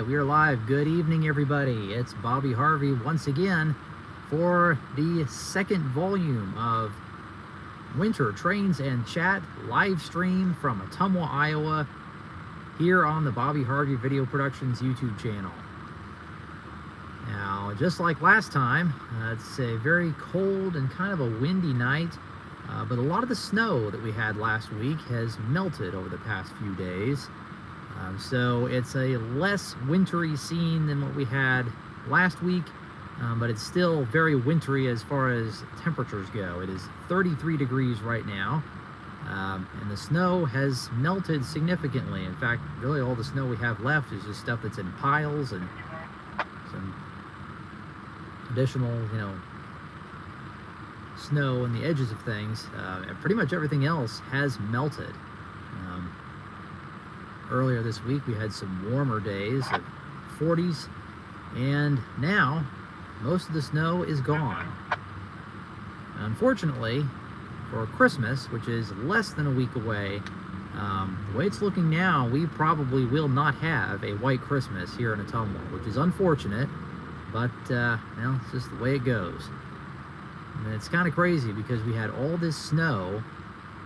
right, we are live. Good evening, everybody. It's Bobby Harvey once again for the second volume of Winter Trains and Chat live stream from Ottumwa, Iowa, here on the Bobby Harvey Video Productions YouTube channel. Now, just like last time, it's a very cold and kind of a windy night, but a lot of the snow that we had last week has melted over the past few days. So it's a less wintry scene than what we had last week, but it's still very wintry as far as temperatures go. It is 33 degrees right now, and the snow has melted significantly. In fact, really all the snow we have left is just stuff that's in piles and some additional, snow on the edges of things. And pretty much everything else has melted. Earlier this week we had some warmer days of 40s, and now most of the snow is gone. Unfortunately, for Christmas, which is less than a week away, the way it's looking now, we probably will not have a white Christmas here in Ottumwa, which is unfortunate, but it's just the way it goes. And it's kind of crazy because we had all this snow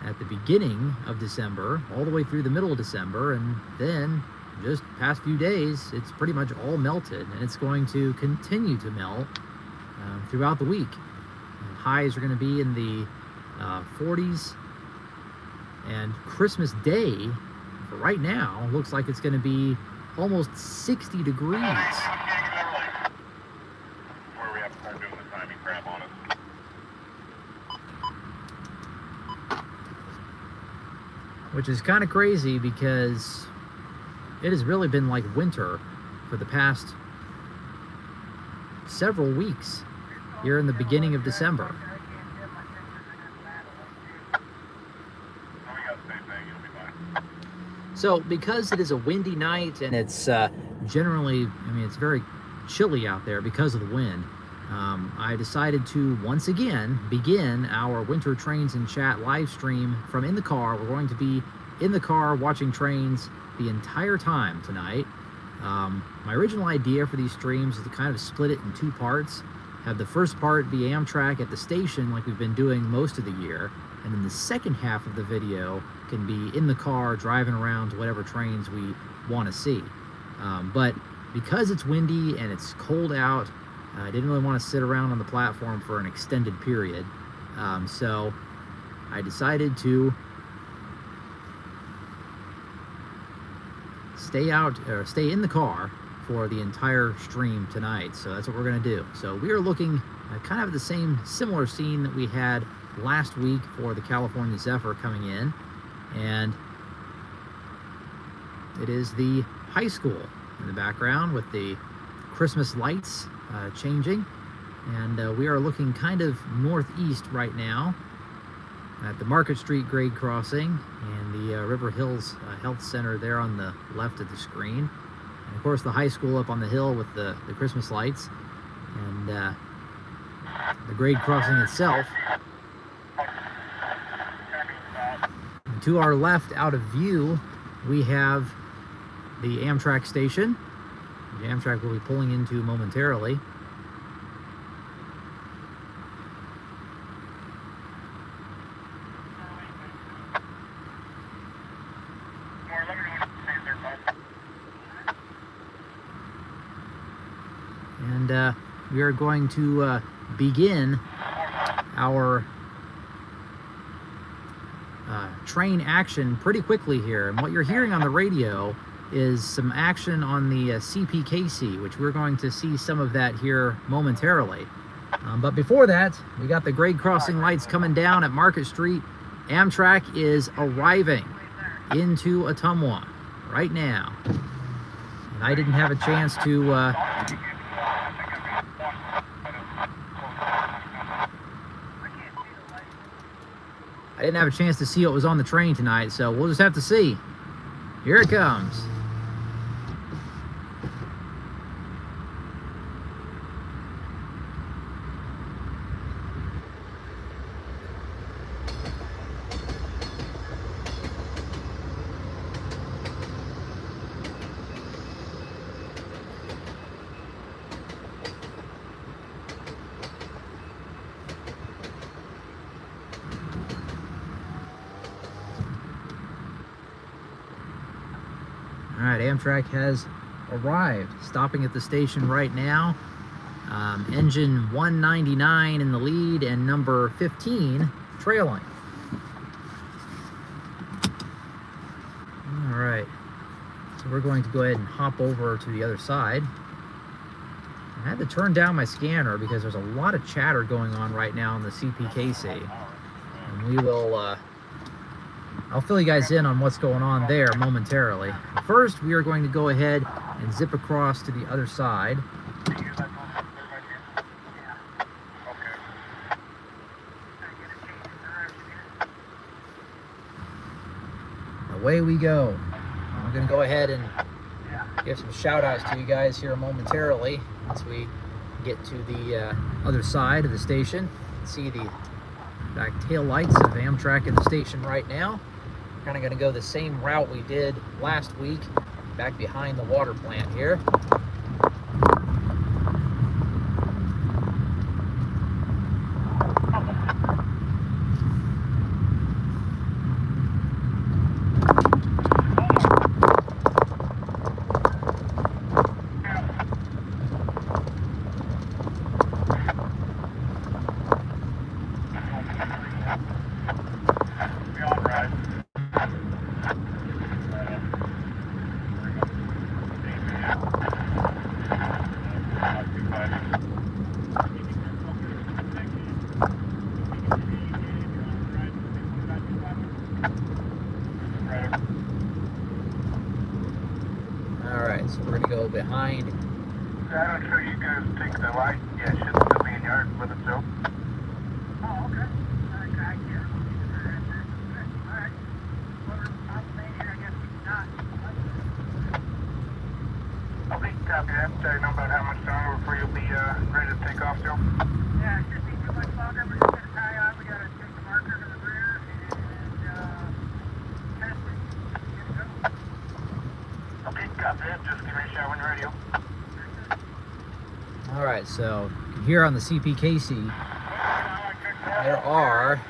at the beginning of December, all the way through the middle of December, and then just past few days, it's pretty much all melted, and it's going to continue to melt throughout the week. Highs are going to be in the 40s, and Christmas Day, for right now, looks like it's going to be almost 60 degrees. Where we have to start doing the timing crap on it. Which is kind of crazy because it has really been like winter for the past several weeks here in the beginning of December. So because it is a windy night and it's generally, it's very chilly out there because of the wind, I decided to once again begin our Winter Trains and Chat live stream from in the car. We're going to be in the car watching trains the entire time tonight. My original idea for these streams is to kind of split it in two parts. Have the first part be Amtrak at the station like we've been doing most of the year, and then the second half of the video can be in the car driving around to whatever trains we want to see. But because it's windy and it's cold out, I didn't really want to sit around on the platform for an extended period, so I decided to stay in the car for the entire stream tonight. So that's what we're going to do. So we are looking kind of at the similar scene that we had last week for the California Zephyr coming in, and it is the high school in the background with the Christmas lights changing, and we are looking kind of northeast right now at the Market Street grade crossing and the River Hills Health Center there on the left of the screen, and of course the high school up on the hill with the Christmas lights, and the grade crossing itself. And to our left, out of view, we have the Amtrak station. The Amtrak will be pulling into momentarily. And we are going to begin our train action pretty quickly here. And what you're hearing on the radio is some action on the CPKC, which we're going to see some of that here momentarily. But before that, we got the grade crossing lights coming down at Market Street. Amtrak is arriving into Ottumwa right now. And I didn't have a chance to see what was on the train tonight, so we'll just have to see. Here it comes. right, Amtrak has arrived, stopping at the station right now. Engine 199 in the lead and number 15 trailing. All right, so we're going to go ahead and hop over to the other side. I had to turn down my scanner because there's a lot of chatter going on right now on the CPKC. And we will, I'll fill you guys in on what's going on there momentarily. First, we are going to go ahead and zip across to the other side. Away we go. I'm going to go ahead and give some shout outs to you guys here momentarily once we get to the other side of the station. See the back tail lights of Amtrak at the station right now. We're kind of going to go the same route we did last week, back behind the water plant here. Alright, so we're going to go behind. I'm sure you guys take the light. Yeah, it should still be in yard with itself. Oh, okay. Alright. Okay, copy that. Tell you know about how much longer before you'll be ready to take off still? Yeah, it shouldn't be too much longer. We're just going to tie on. We got to take the marker to the rear and test it. Get it going. Okay, copy that. Just give me a shout when you're ready. All right, so you can hear on the CPKC, there are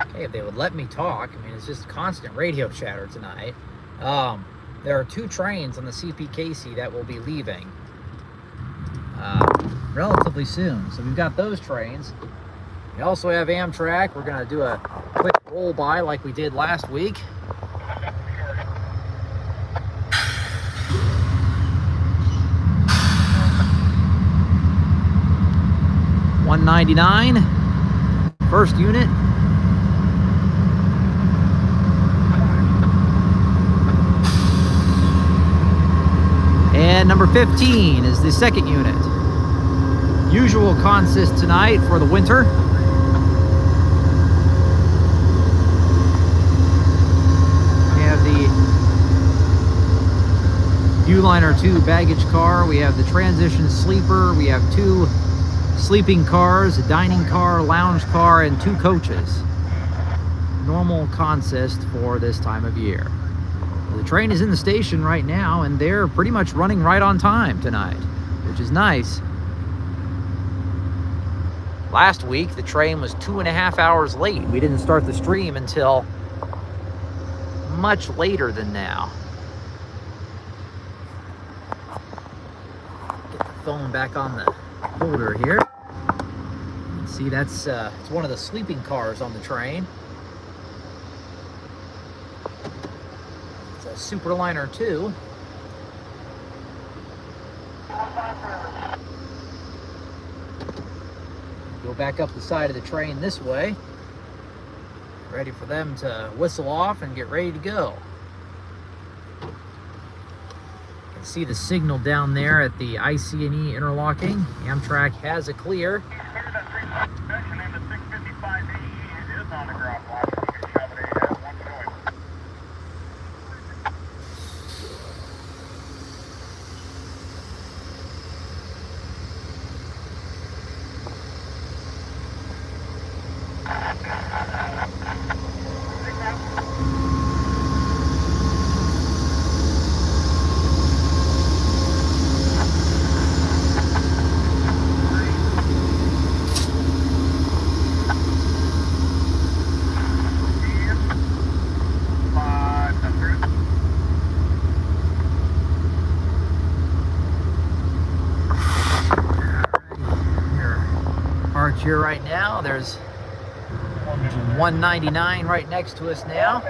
okay, if they would let me talk. I mean, it's just constant radio chatter tonight. There are 2 trains on the CPKC that will be leaving relatively soon. So we've got those trains. We also have Amtrak. We're going to do a quick roll by like we did last week. $199, first unit. And number 15 is the second unit. Usual consist tonight for the winter. We have the Viewliner 2 baggage car. We have the transition sleeper. We have 2 sleeping cars, a dining car, lounge car, and 2 coaches. Normal consist for this time of year. The train is in the station right now, and they're pretty much running right on time tonight, which is nice. Last week, the train was 2.5 hours late. We didn't start the stream until much later than now. Get the phone back on the holder here. See, that's it's one of the sleeping cars on the train. It's a Superliner 2. Go back up the side of the train this way. Ready for them to whistle off and get ready to go. You can see the signal down there at the IC&E interlocking. Amtrak has a clear. here right now. There's 199 right next to us now.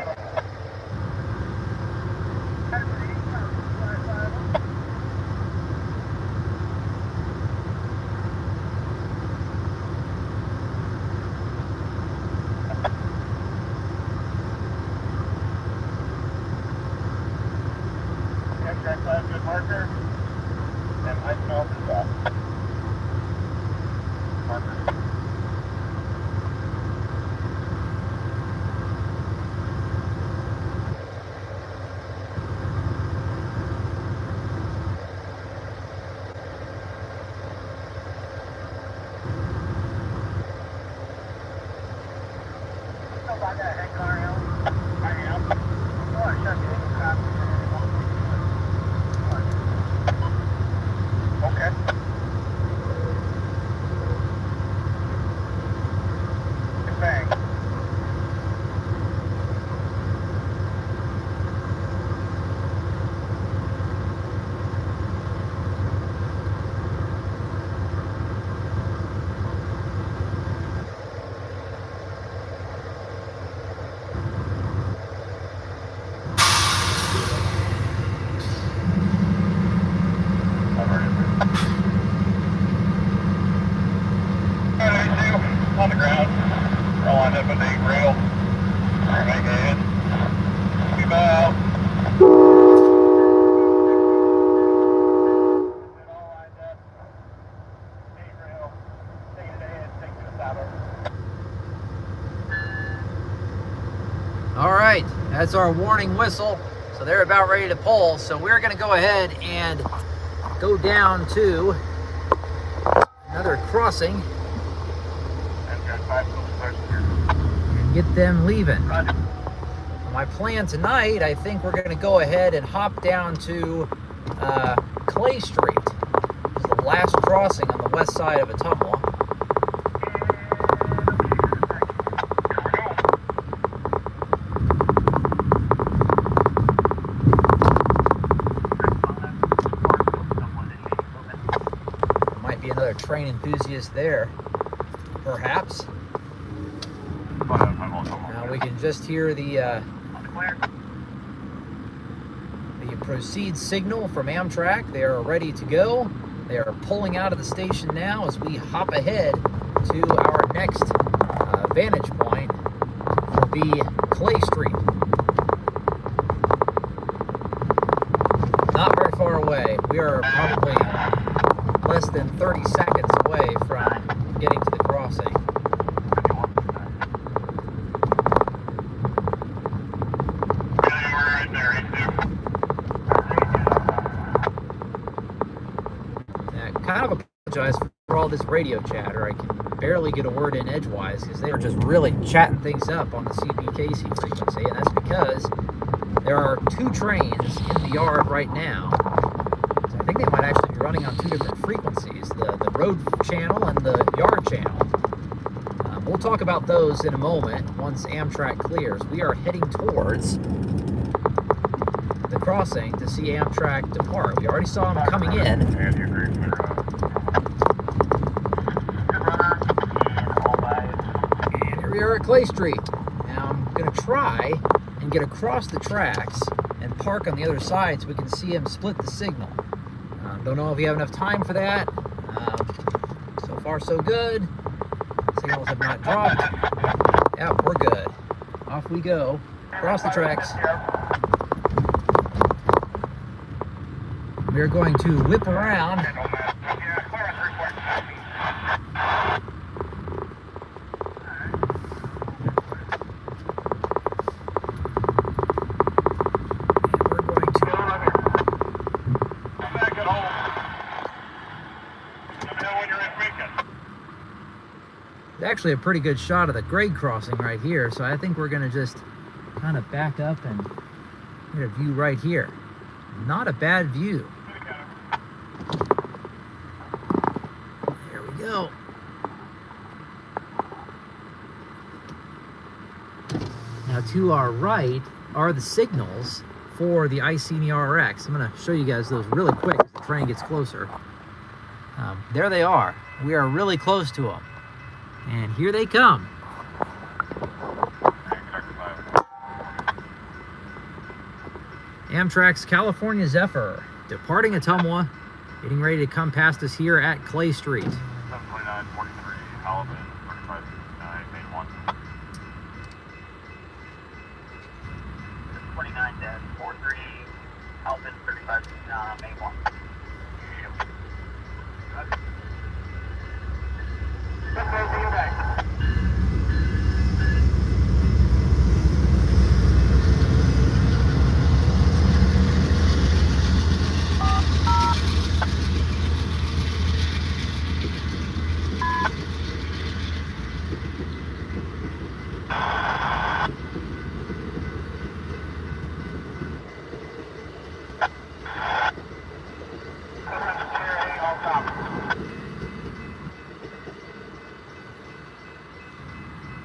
Good marker, and I smell the stuff. Marker. Still by that head car, Al? I am. Oh, I shut you in the cop. Okay. Bang. On the ground, rolling up a big rail. Alright, make ahead. We bow. All lined up. Big rail. Take it ahead, take it to the saddle. All right, that's our warning whistle. So they're about ready to pull. So we're going to go ahead and go down to another crossing and get them leaving. My plan tonight, I think we're going to go ahead and hop down to Clay Street. It's the last crossing on the west side of Ottumwa. Might be another train enthusiast there, perhaps. Now we can just hear the proceed signal from Amtrak. They are ready to go. They are pulling out of the station now as we hop ahead to our next vantage point. Will be Clay Street. Not very far away. We are probably less than 30 seconds away from getting to the crossing. Kind of apologize for all this radio chatter. I can barely get a word in edgewise because they are just really chatting things up on the CPKC frequency, and that's because there are two trains in the yard right now. So I think they might actually be running on two different frequencies, the road channel and the yard channel. We'll talk about those in a moment once Amtrak clears. We are heading towards the crossing to see Amtrak depart. We already saw them coming in. And here we are at Clay Street. Now I'm going to try and get across the tracks and park on the other side so we can see him split the signal. Don't know if we have enough time for that. So far so good. Signals have not dropped. Yeah, we're good. Off we go. Across the tracks. We're going to whip around. Actually a pretty good shot of the grade crossing right here, so I think we're going to just kind of back up and get a view right here. Not a bad view. There we go. Now to our right are the signals for the IC and the RX. I'm going to show you guys those really quick as the train gets closer. There they are. We are really close to them. And here they come. Amtrak's California Zephyr, departing Ottumwa, getting ready to come past us here at Clay Street. 72943, Halibut, 3569, main 1. 29-43, Halibut, 3569, main 1.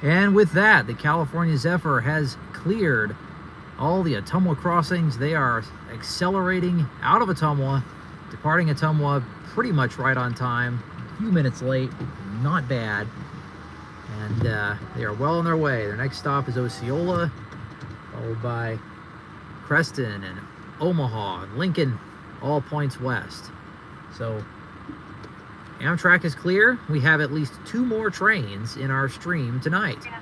And with that, the California Zephyr has cleared all the Ottumwa crossings. They are accelerating out of Ottumwa, departing Ottumwa pretty much right on time. A few minutes late, not bad. And they are well on their way. Their next stop is Osceola, followed by Creston and Omaha and Lincoln, all points west. So Amtrak is clear. We have at least 2 more trains in our stream tonight. Dispatch,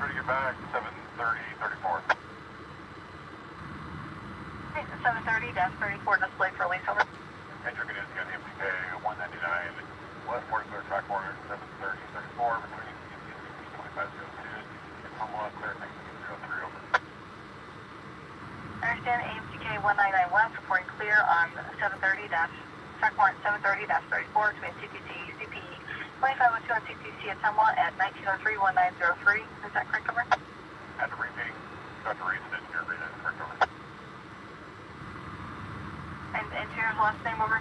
ready to get back, 730-34. 730-34, display for release, over. Entry is got MTK 199, west 43rd track corner, 730-34, between 2502, Ottumwa, clear, 03, over. Understand AMTK 199 West, reporting clear on 730 track warrant 730-34 between CPC, CPE 2502 on CPC Ottumwa at 1903-1903. Is that correct, over? At the repeating, Dr. Reed's engineer, read it, correct, over. And the engineer's last name, over?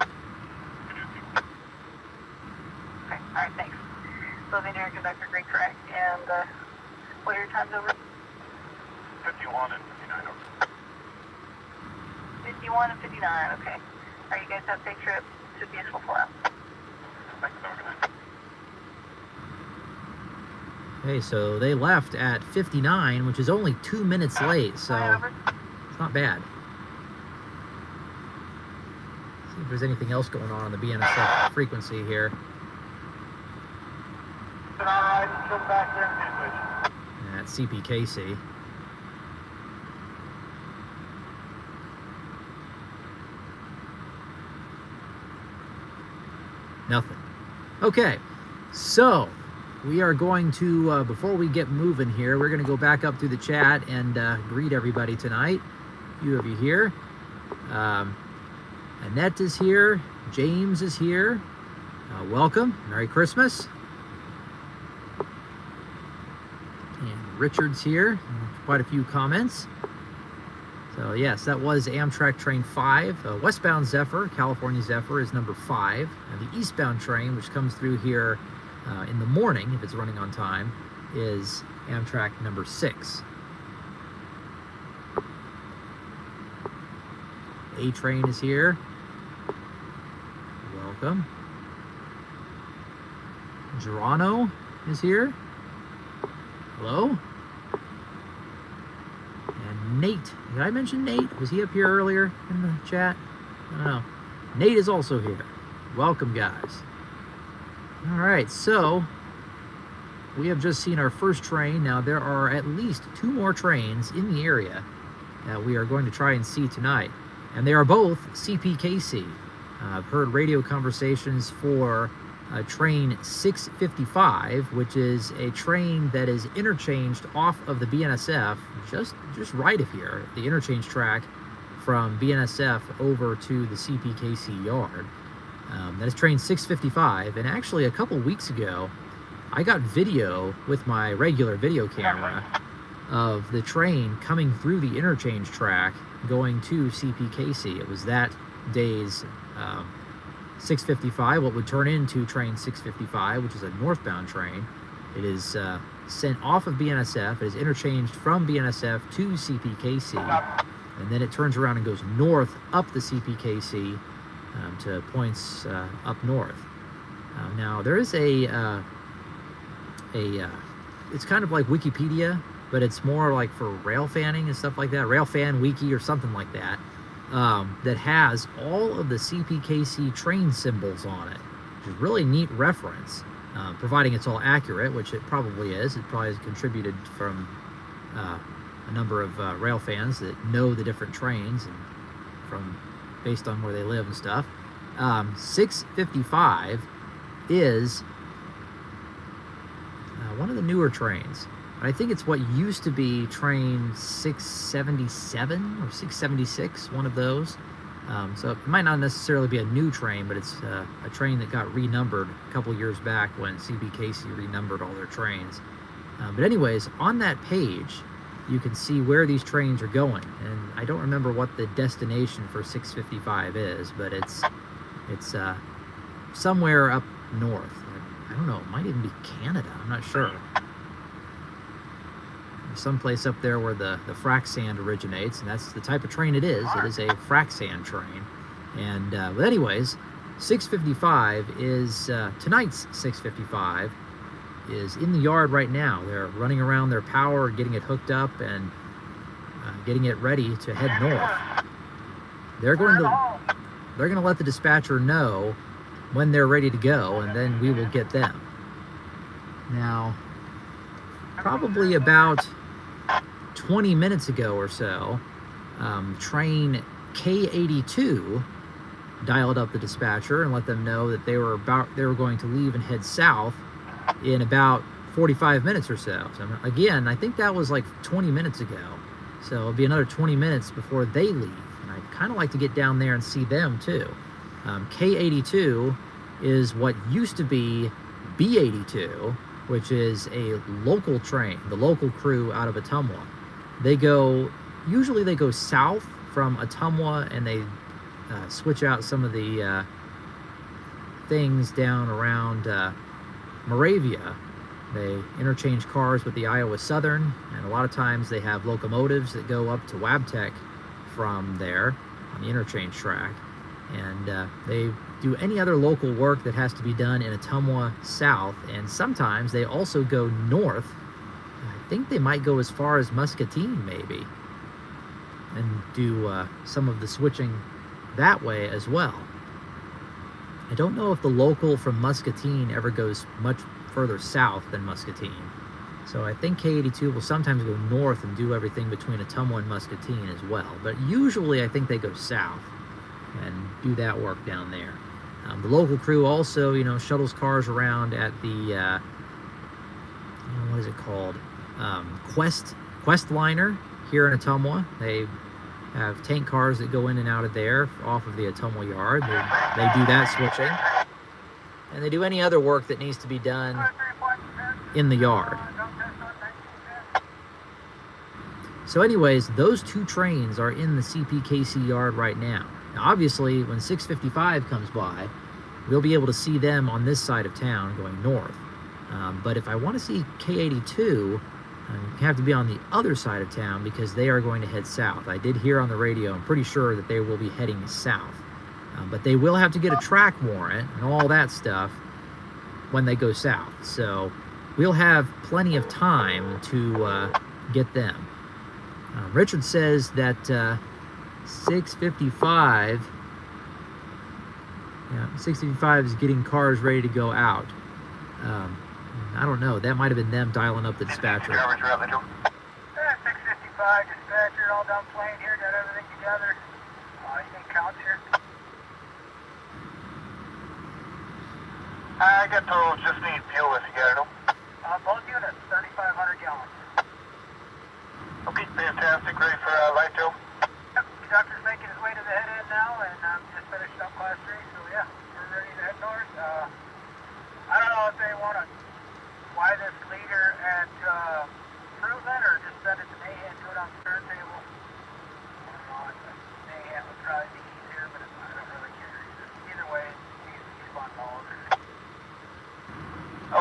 Okay, alright, thanks. So the engineer conductor agreed, correct. And what are your times, over? 51 and 59, over. 51 and 59, okay. Alright, you guys have a safe trip. Should be useful for us. Thanks, have a good night. Okay, so they left at 59, which is only 2 minutes late, so Over. it's not bad. See if there's anything else going on the BNSF frequency here. Alright, come back here and At CPKC. Nothing. Okay, so we are going to, before we get moving here, we're going to go back up through the chat and greet everybody tonight. A few of you here. Annette is here. James is here. Welcome. Merry Christmas. And Richard's here. Quite a few comments. So yes, that was Amtrak train 5. Westbound Zephyr, California Zephyr, is number 5. And the eastbound train, which comes through here in the morning, if it's running on time, is Amtrak number 6. A train is here. Welcome. Geronimo is here. Hello. And Nate. Did I mention Nate? Was he up here earlier in the chat? I don't know. Nate is also here. Welcome, guys. All right, so we have just seen our first train. Now there are at least 2 more trains in the area that we are going to try and see tonight. And they are both CPKC. I've heard radio conversations for train 655, which is a train that is interchanged off of the BNSF, just right of here, the interchange track from BNSF over to the CPKC yard. That is train 655, and actually a couple weeks ago, I got video with my regular video camera of the train coming through the interchange track going to CPKC. It was that day's 655, what would turn into train 655, which is a northbound train. It is sent off of BNSF. It is interchanged from BNSF to CPKC, and then it turns around and goes north up the CPKC to points up north. Now there is it's kind of like Wikipedia, but it's more like for rail fanning and stuff like that. Rail fan wiki or something like that. That has all of the CPKC train symbols on it, which is really neat reference, providing it's all accurate, which it probably is. It probably has contributed from a number of rail fans that know the different trains and from based on where they live and stuff. 655 is one of the newer trains. I think it's what used to be train 677 or 676, one of those. So it might not necessarily be a new train, but it's a train that got renumbered a couple years back when CPKC renumbered all their trains. But anyways, on that page, you can see where these trains are going. And I don't remember what the destination for 655 is, but it's somewhere up north. I don't know, it might even be Canada, I'm not sure. Someplace up there where the frac sand originates, and that's the type of train it is. It is a frac sand train. And but anyways, 655 is tonight's 655 is in the yard right now. They're running around their power, getting it hooked up, and getting it ready to head north. They're going to let the dispatcher know when they're ready to go, and then we will get them. Now, probably about 20 minutes ago or so, train K82 dialed up the dispatcher and let them know that they were going to leave and head south in about 45 minutes or so. So again, I think that was like 20 minutes ago. So it'll be another 20 minutes before they leave. And I'd kind of like to get down there and see them too. K82 is what used to be B82, which is a local train, the local crew out of Ottumwa. Usually they go south from Ottumwa, and they switch out some of the things down around Moravia. They interchange cars with the Iowa Southern, and a lot of times they have locomotives that go up to Wabtec from there on the interchange track. And they do any other local work that has to be done in Ottumwa south, and sometimes they also go north. I think they might go as far as Muscatine maybe, and do some of the switching that way as well. I don't know if the local from Muscatine ever goes much further south than Muscatine. So I think K82 will sometimes go north and do everything between Ottumwa and Muscatine as well. But usually I think they go south and do that work down there. The local crew also, shuttles cars around at the, what is it called? Quest Liner here in Ottumwa. They have tank cars that go in and out of there off of the Ottumwa yard. They do that switching. And they do any other work that needs to be done in the yard. So anyways, those two trains are in the CPKC yard right now. Now obviously, when 655 comes by, we'll be able to see them on this side of town going north. But if I want to see K82, you have to be on the other side of town because they are going to head south. I did hear on the radio, I'm pretty sure that they will be heading south. But they will have to get a track warrant and all that stuff when they go south. So we'll have plenty of time to get them. Richard says that 655 is getting cars ready to go out. I don't know. That might have been them dialing up the dispatcher. 655 dispatcher, all done playing here, got everything together. You can count here. I got told just need fuel if you got it. Both units, 3,500 gallons. Okay, fantastic. Ready for light Joe? Yep, the doctor's making his way to the head end now, and just finished up class 3, so yeah, we're ready to head north. I don't know if they want to fly this leader at Fruitland or just send it to Mayhem, do it on the turntable. I don't know, Mayhem would probably be easier, but I don't really care either. Either way, he's fun all over.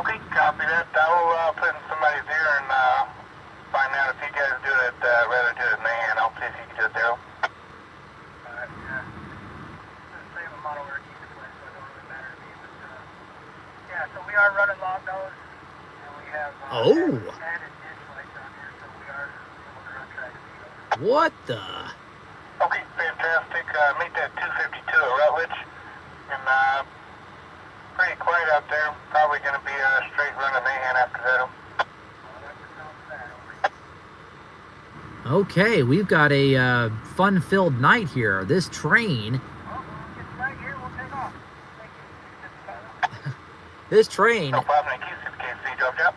Okay, copy that. I will put in somebody's ear and find out if you guys do it, rather do it in the hand. are running long nose, and we have Oh. added ditch lights on here, so we are able to run track speed. What the? Okay, fantastic. Meet that 252 at Rutledge. And pretty quiet out there. Probably going to be a straight run of mayhem after that. Okay, we've got a fun-filled night here. This train, this train, No problem. Thank you. CPKC, drop down.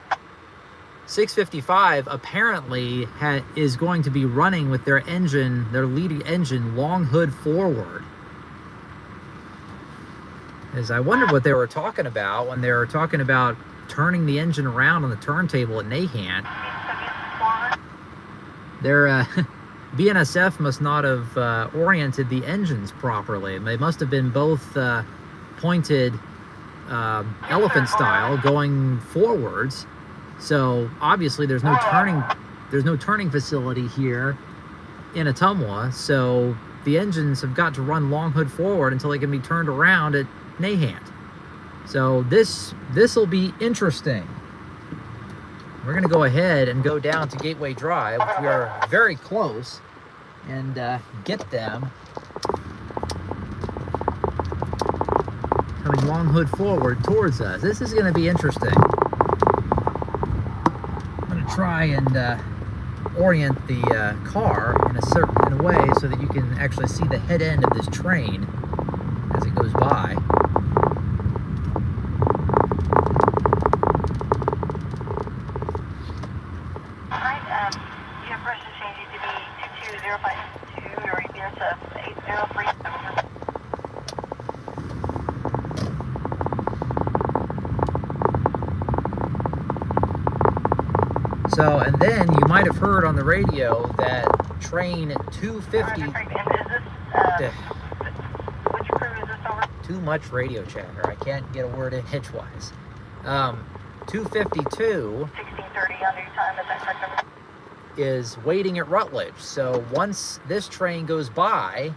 655, apparently is going to be running with their engine, their leading engine, long hood forward. As I wondered what they were talking about when they were talking about turning the engine around on the turntable at Nahant. Their BNSF must not have oriented the engines properly. They must have been both pointed elephant style going forwards. So obviously there's no turning facility here in Ottumwa. So the engines have got to run long hood forward until they can be turned around at Nahant. So this will be interesting. We're going to go ahead and go down to Gateway Drive, which we are very close, and get them coming long hood forward towards us. This is going to be interesting. I'm going to try and orient the car in a way so that you can actually see the head end of this train as it goes by. So, and then you might have heard on the radio that train 250... Which crew is this over? Too much radio chatter. I can't get a word in edgewise. 252... 1630 on your time, is that correct number? Is waiting at Rutledge. So once this train goes by...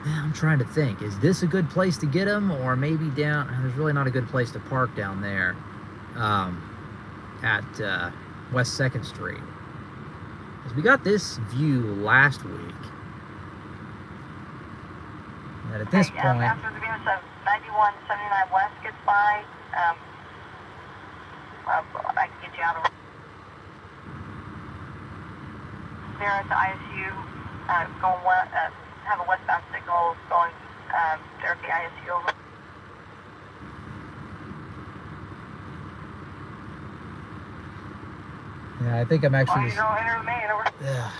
I'm trying to think, is this a good place to get them, or maybe down, there's really not a good place to park down there at West 2nd Street. Because we got this view last week. And at this point... After the BNSF 9179 West gets by, I can get you out of there at the ISU, going west, have a westbound signal going there at the ISU over. Yeah, I think I'm actually just... enter the main over. Yeah.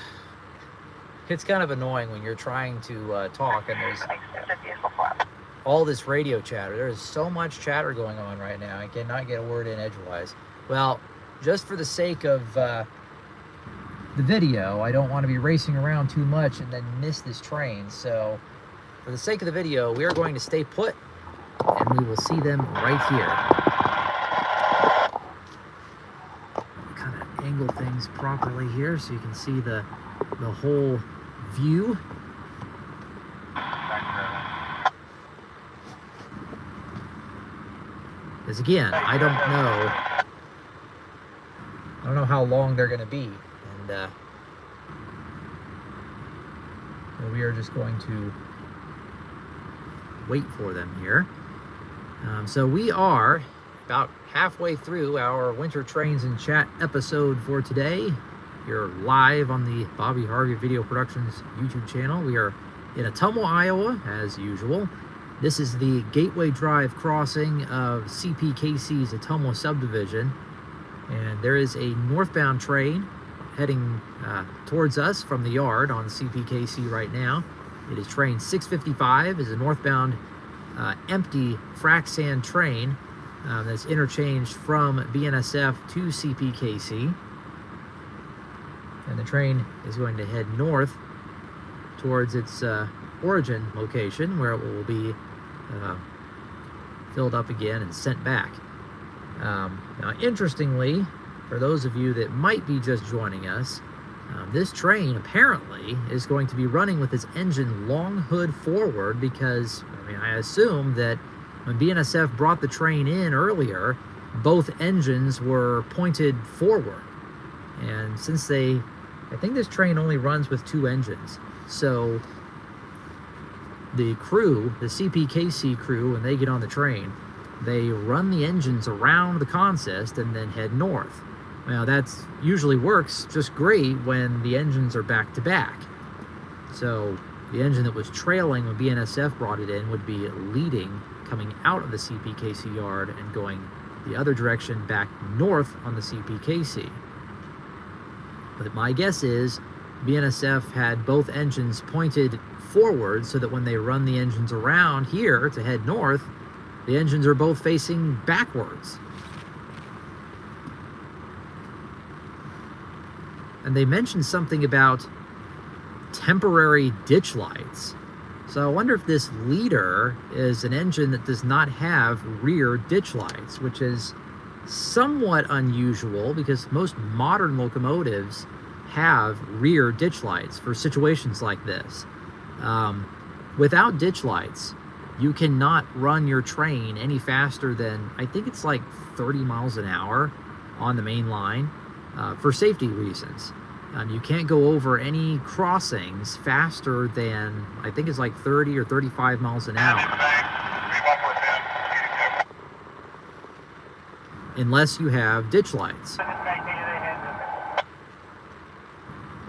It's kind of annoying when you're trying to talk and there's all this radio chatter. There is so much chatter going on right now. I cannot get a word in edgewise. Well, just for the sake of the video, I don't want to be racing around too much and then miss this train. So for the sake of the video, we are going to stay put and we will see them right here. Kind of angle things properly here so you can see the whole view. Because again, I don't know how long they're going to be. And so we are just going to wait for them here. So we are about halfway through our Winter Trains and Chat episode for today. You're live on the Bobby Harvey Video Productions YouTube channel. We are in Ottumwa, Iowa, as usual. This is the Gateway Drive crossing of CPKC's Ottumwa subdivision. And there is a northbound train heading towards us from the yard on CPKC right now. It is train 655, is a northbound empty frac sand train that's interchanged from BNSF to CPKC. And the train is going to head north towards its origin location, where it will be filled up again and sent back. Now, interestingly, for those of you that might be just joining us, This train apparently is going to be running with its engine long hood forward because, I mean, I assume that when BNSF brought the train in earlier, both engines were pointed forward. And since I think this train only runs with 2 engines. So the crew, the CPKC crew, when they get on the train, they run the engines around the consist and then head north. Now that usually works just great when the engines are back to back. So the engine that was trailing when BNSF brought it in would be leading, coming out of the CPKC yard and going the other direction back north on the CPKC. But my guess is BNSF had both engines pointed forward so that when they run the engines around here to head north, the engines are both facing backwards. And they mentioned something about temporary ditch lights. So I wonder if this leader is an engine that does not have rear ditch lights, which is somewhat unusual because most modern locomotives have rear ditch lights for situations like this. Without ditch lights, you cannot run your train any faster than, I think it's like 30 miles an hour on the main line for safety reasons. You can't go over any crossings faster than, I think it's like 30 or 35 miles an hour. Unless you have ditch lights.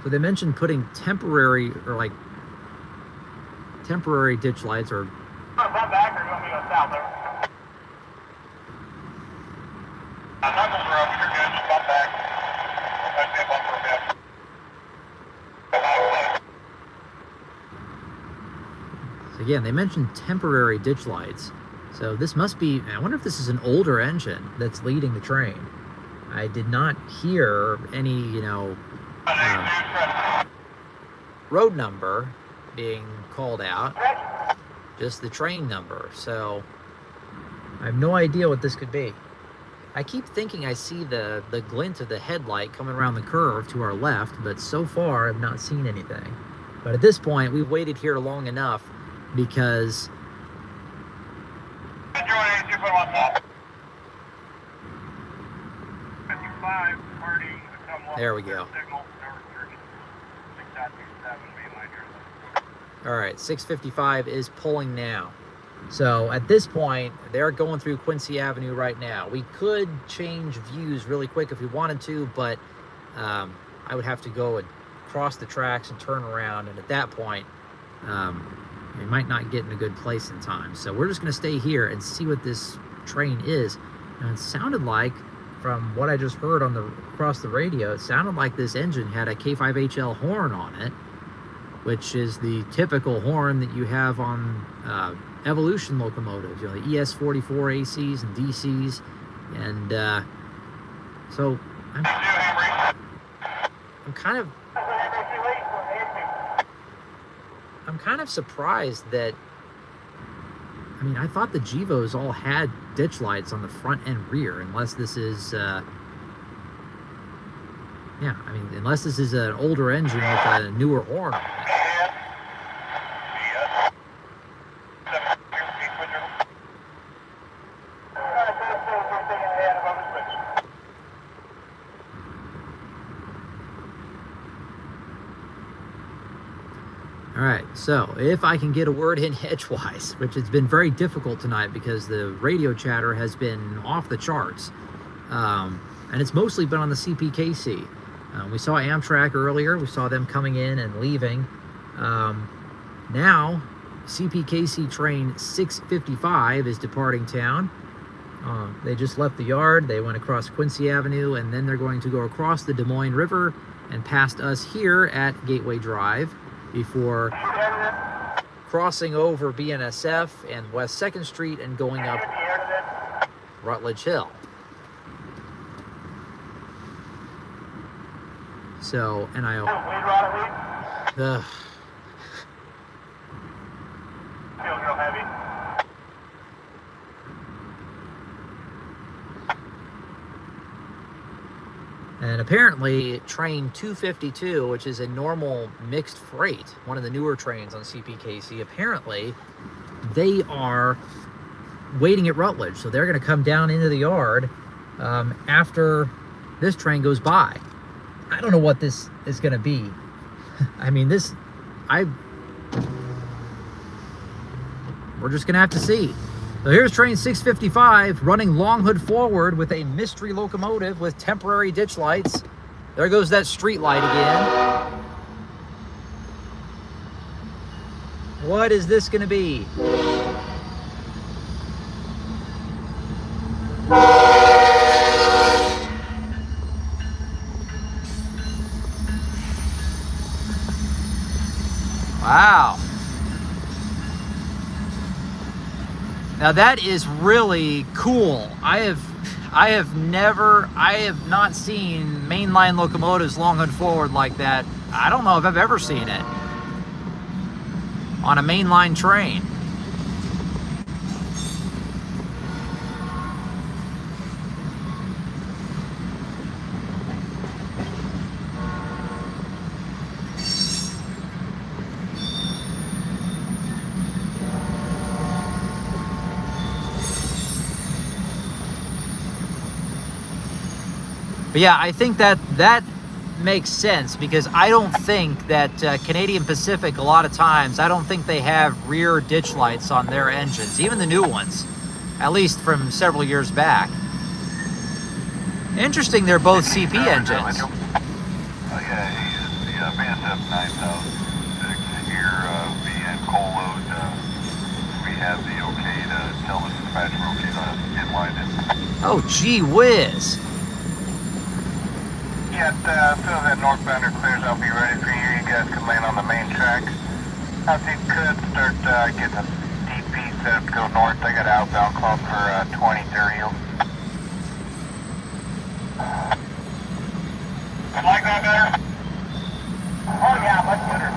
So they mentioned putting temporary ditch lights or again, they mentioned temporary ditch lights. So this must be, I wonder if this is an older engine that's leading the train. I did not hear any, road number being called out, just the train number. So I have no idea what this could be. I keep thinking I see the glint of the headlight coming around the curve to our left, but so far I've not seen anything. But at this point, we've waited here long enough because there we go. All right, 655 is pulling now. So at this point, they're going through Quincy Avenue right now. We could change views really quick if we wanted to, but I would have to go and cross the tracks and turn around, and at that point, we might not get in a good place in time. So we're just going to stay here and see what this train is. And it sounded like, from what I just heard across the radio, it sounded like this engine had a K5HL horn on it, which is the typical horn that you have on Evolution locomotives, the ES44 ACs and DCs. And so I'm kind of surprised that, I thought the Gevos all had ditch lights on the front and rear, unless this is unless this is an older engine with a newer horn on it. All right, so if I can get a word in edgewise, which has been very difficult tonight because the radio chatter has been off the charts, and it's mostly been on the CPKC. We saw Amtrak earlier. We saw them coming in and leaving. Now, CPKC train 655 is departing town. They just left the yard. They went across Quincy Avenue, and then they're going to go across the Des Moines River and past us here at Gateway Drive before crossing over BNSF and West 2nd Street and going up Rutledge Hill. So, and And apparently train 252, which is a normal mixed freight, one of the newer trains on CPKC, apparently they are waiting at Rutledge. So they're going to come down into the yard after this train goes by. I don't know what this is going to be. I mean, we're just going to have to see. So here's train 655 running long hood forward with a mystery locomotive with temporary ditch lights. There goes that street light again. What is this going to be? Wow. Now that is really cool. I have not seen mainline locomotives long hood forward like that. I don't know if I've ever seen it on a mainline train. But yeah, I think that makes sense, because I don't think that Canadian Pacific, a lot of times, I don't think they have rear ditch lights on their engines, even the new ones, at least from several years back. Interesting, they're both CP engines. Oh yeah, he is the BNSF 9006 here, BN coal load. We have the okay to tell the dispatcher okay to get lined in. Oh, gee whiz. Yeah, as soon as that northbounder clears, I'll be ready for you. You guys can land on the main track. If you could start getting a DP set up to go north. I got an outbound call for 2030. Like that better? Oh yeah, much better.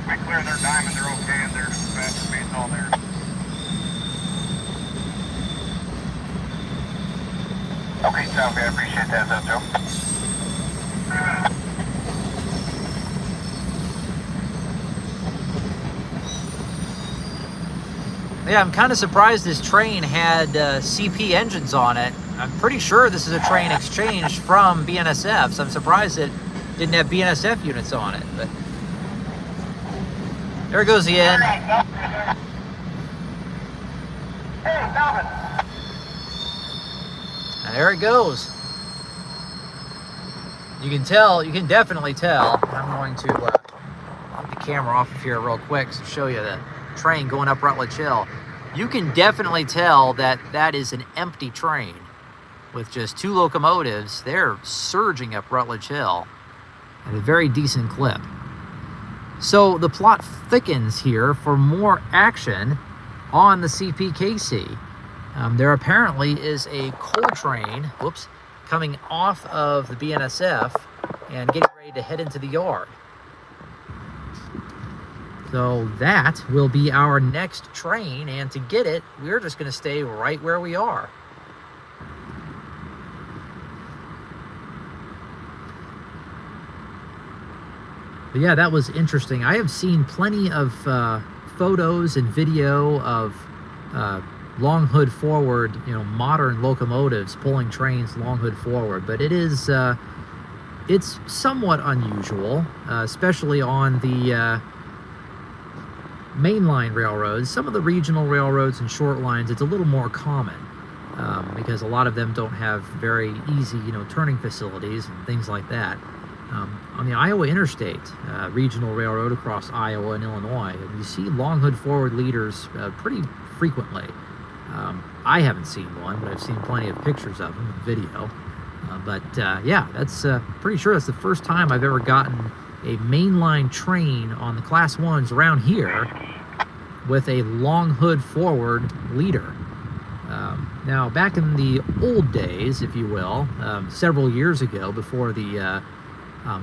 We clear their diamond, they're okay, and their fast speed's all there. Okay, sounds good. I appreciate that, Zephyr. Yeah, I'm kind of surprised this train had CP engines on it. I'm pretty sure this is a train exchanged from BNSF, so I'm surprised it didn't have BNSF units on it. But there goes the end. Hey, Calvin. And there it goes. You can tell, you can definitely tell. I'm going to get the camera off of here real quick to show you the train going up Rutledge Hill. You can definitely tell that that is an empty train with just two locomotives. They're surging up Rutledge Hill at a very decent clip. So the plot thickens here for more action on the CPKC. There apparently is a coal train, coming off of the BNSF and getting ready to head into the yard. So that will be our next train, and to get it, we're just going to stay right where we are. But yeah, that was interesting. I have seen plenty of photos and video of long hood forward, modern locomotives pulling trains long hood forward, but it is it's somewhat unusual, especially on the mainline railroads. Some of the regional railroads and short lines, it's a little more common because a lot of them don't have very easy, turning facilities and things like that. On the Iowa Interstate, regional railroad across Iowa and Illinois, you see long hood forward leaders pretty frequently. I haven't seen one, but I've seen plenty of pictures of them, video. Yeah, that's pretty sure that's the first time I've ever gotten a mainline train on the Class 1s around here with a long hood forward leader. Now, back in the old days, if you will, several years ago, before the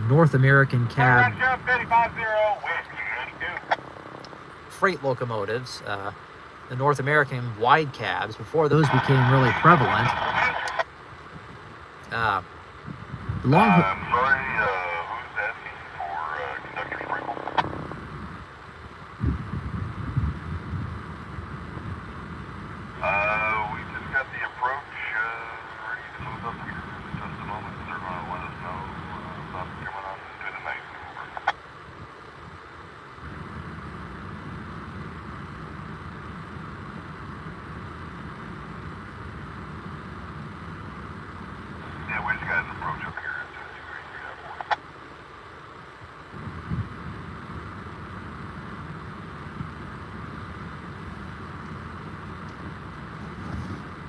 North American cab freight locomotives, the North American wide cabs, before those became really prevalent, The Long I'm sorry, who's asking for conductor sprinkle? We just got the approach ready to move up here in just a moment. They're going to let us know about coming on to the night maneuver. Yeah, we just got an approach up here at 283.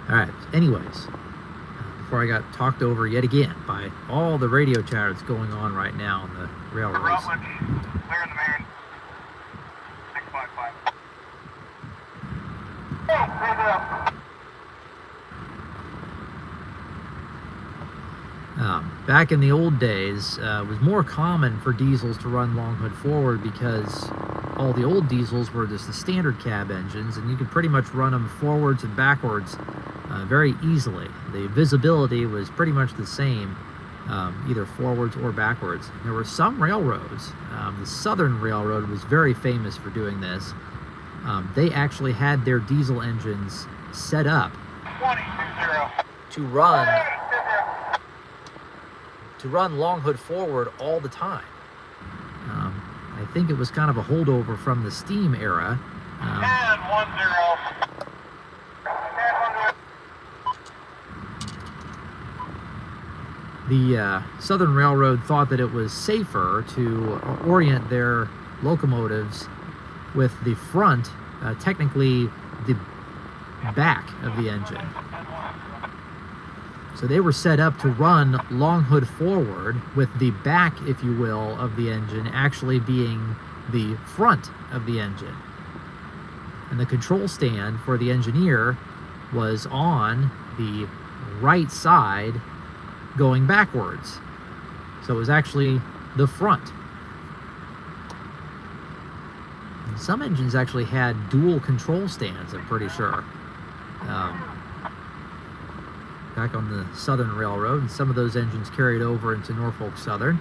All right. Anyways, before I got talked over yet again by all the radio chatter that's going on right now on the railways. Rutledge, clear in the main. 655. Hey, clear it up. Back in the old days, it was more common for diesels to run long hood forward because all the old diesels were just the standard cab engines, and you could pretty much run them forwards and backwards very easily. The visibility was pretty much the same, either forwards or backwards. There were some railroads, the Southern Railroad was very famous for doing this. They actually had their diesel engines set up 2020. to run long hood forward all the time. I think it was kind of a holdover from the steam era. 1010. The Southern Railroad thought that it was safer to orient their locomotives with the front, technically the back of the engine. So they were set up to run long hood forward with the back, if you will, of the engine actually being the front of the engine. And the control stand for the engineer was on the right side going backwards. So it was actually the front. And some engines actually had dual control stands, I'm pretty sure. Back on the Southern Railroad, and some of those engines carried over into Norfolk Southern.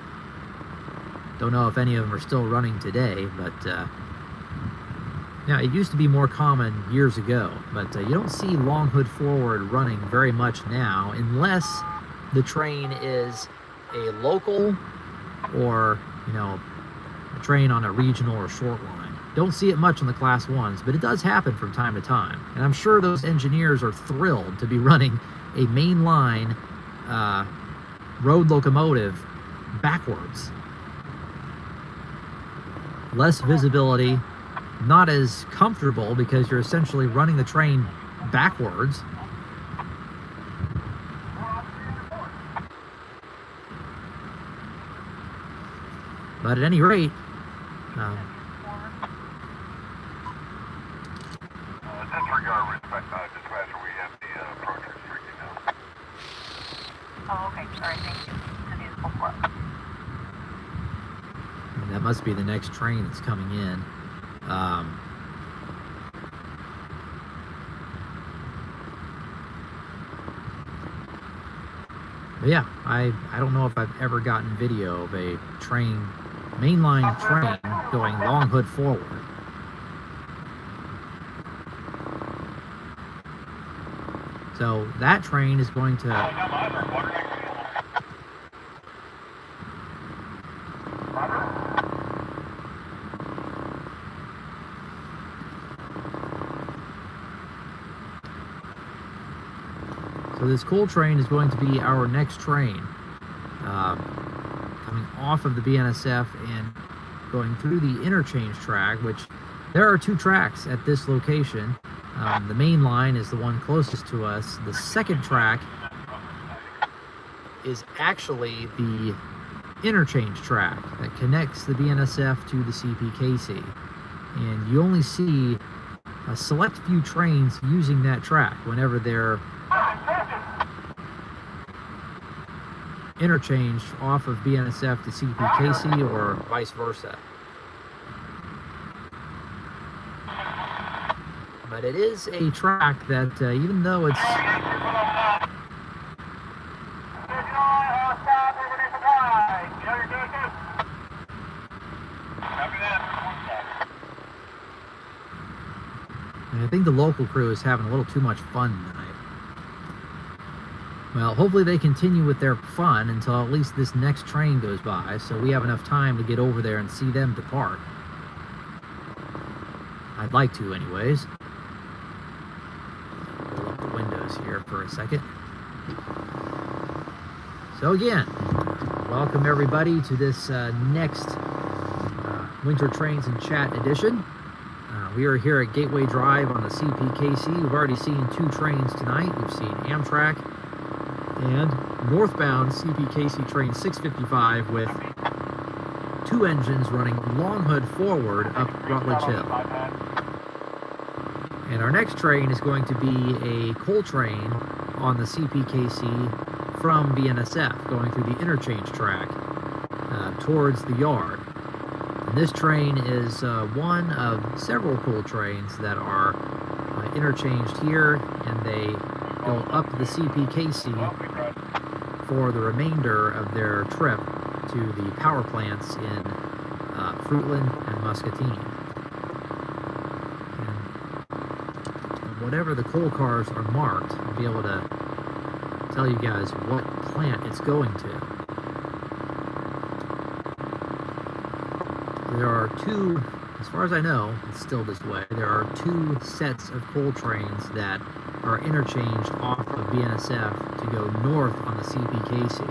Don't know if any of them are still running today, but yeah, it used to be more common years ago, but you don't see long hood forward running very much now unless the train is a local or, you know, a train on a regional or short line. Don't see it much on the Class 1s, but it does happen from time to time. And I'm sure those engineers are thrilled to be running a mainline road locomotive backwards. Less visibility, not as comfortable because you're essentially running the train backwards. But at any rate, Disregard dispatcher, we have the approach restricted now. Oh, okay. Sorry, thank you. I need to pull for it. and that must be the next train that's coming in. But yeah, I don't know if I've ever gotten video of a train, mainline train, going long hood forward. So that train is going to... So this coal train is going to be our next train, coming off of the BNSF and going through the interchange track, which there are two tracks at this location. The main line is the one closest to us. The second track is actually the interchange track that connects the BNSF to the CPKC. And you only see a select few trains using that track whenever they're interchanged off of BNSF to CPKC or vice versa. But it is a track that, even though it's I think the local crew is having a little too much fun tonight. Well, hopefully they continue with their fun until at least this next train goes by, so we have enough time to get over there and see them depart. I'd like to, anyways. Roll up the windows here for a second. So again, welcome everybody to this next Winter Trains and Chat edition. We are here at Gateway Drive on the CPKC. We've already seen 2 trains tonight. We've seen Amtrak and northbound CPKC train 655 with 2 engines running long hood forward up Rutledge Hill. And our next train is going to be a coal train on the CPKC from BNSF, going through the interchange track towards the yard. And this train is one of several coal trains that are interchanged here, and they go up the CPKC for the remainder of their trip to the power plants in Fruitland and Muscatine. And whatever the coal cars are marked, I'll be able to tell you guys what plant it's going to. There are 2, as far as I know, it's still this way, there are 2 sets of coal trains that are interchanged off of BNSF to go north on the CPKC.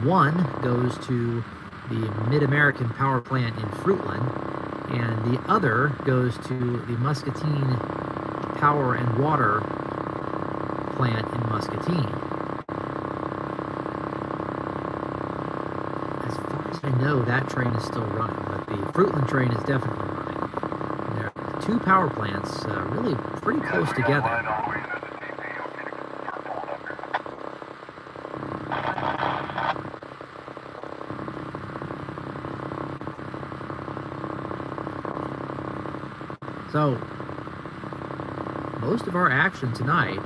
One goes to the Mid-American Power Plant in Fruitland, and the other goes to the Muscatine Power and Water Plant in Muscatine. As far as I know, that train is still running, but the Fruitland train is definitely running. And there are 2 power plants really pretty close together. So, most of our action tonight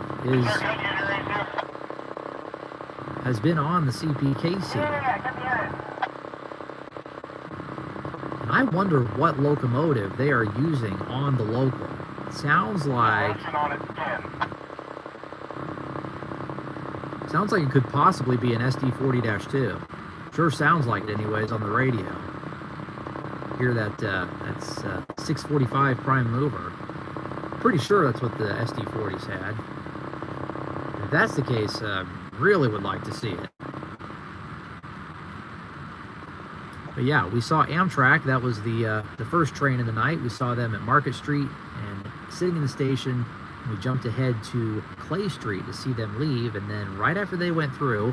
has been on the CPKC. And I wonder what locomotive they are using on the local. It sounds like it could possibly be an SD40-2. Sure sounds like it anyways on the radio. Hear that that's 645 prime mover. Pretty sure that's what the SD40s had. If that's the case, really would like to see it. But yeah, we saw Amtrak. That was the first train of the night. We saw them at Market Street, and sitting in the station, we jumped ahead to Clay Street to see them leave, and then right after they went through,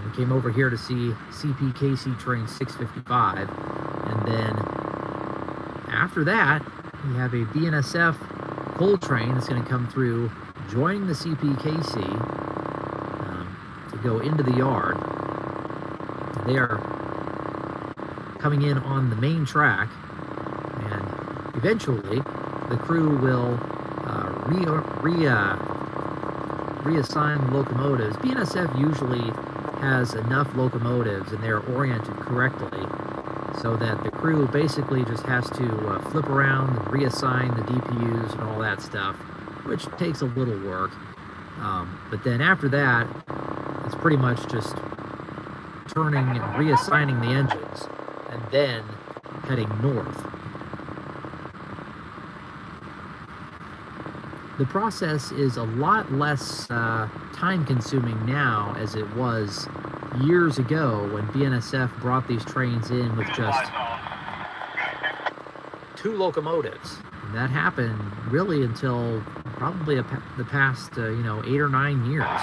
we came over here to see CPKC train 655, and then after that, we have a BNSF coal train that's going to come through, joining the CPKC to go into the yard. They are coming in on the main track, and eventually the crew will reassign locomotives. BNSF usually has enough locomotives and they're oriented correctly so that the crew basically just has to flip around and reassign the DPUs and all that stuff, which takes a little work. But then after that, it's pretty much just turning and reassigning the engines and then heading north. The process is a lot less time-consuming now as it was years ago when BNSF brought these trains in with just 2 locomotives. And that happened really until probably the past 8 or 9 years.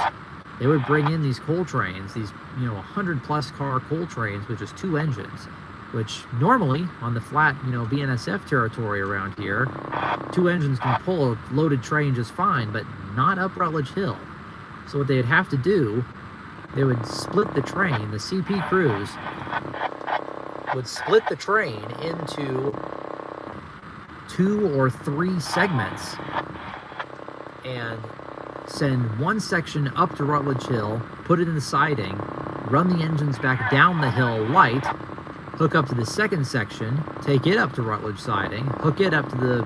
They would bring in these coal trains, these 100-plus car coal trains with just 2 engines, which normally on the flat BNSF territory around here, 2 engines can pull a loaded train just fine, but not up Rutledge Hill. So what they'd have to do, they would split the train, the CP crews would split the train into 2 or 3 segments and send one section up to Rutledge Hill, put it in the siding, run the engines back down the hill light, hook up to the second section, take it up to Rutledge siding, hook it up to the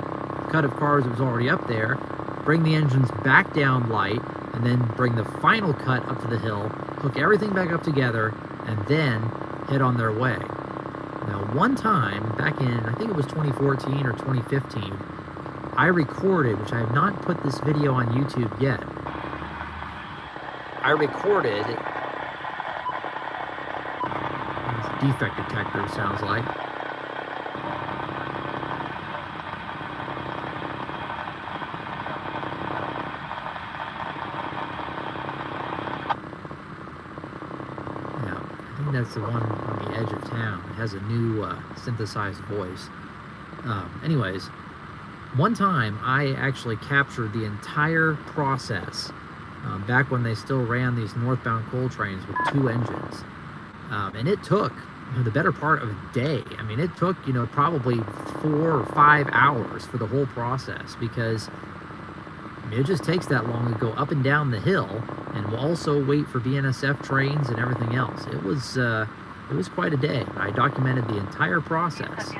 cut of cars that was already up there, bring the engines back down light, and then bring the final cut up to the hill, hook everything back up together, and then head on their way. Now, one time back in, I think it was 2014 or 2015, I recorded, which I have not put this video on YouTube yet. I recorded, defect detector sounds like. That's the one on the edge of town. It has a new synthesized voice. Anyways, one time I actually captured the entire process back when they still ran these northbound coal trains with 2 engines. And it took the better part of a day. I mean, it took, probably 4 or 5 hours for the whole process, because it just takes that long to go up and down the hill, and we'll also wait for BNSF trains and everything else. It was quite a day. I documented the entire process.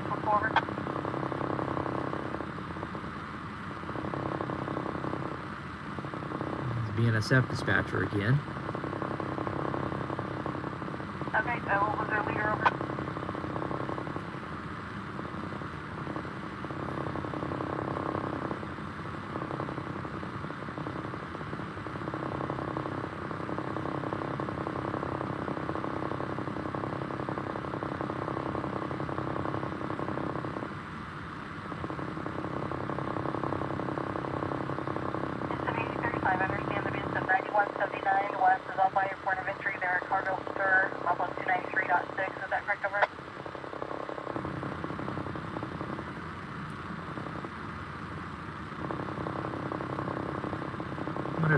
BNSF dispatcher again. Okay, what was their leader over?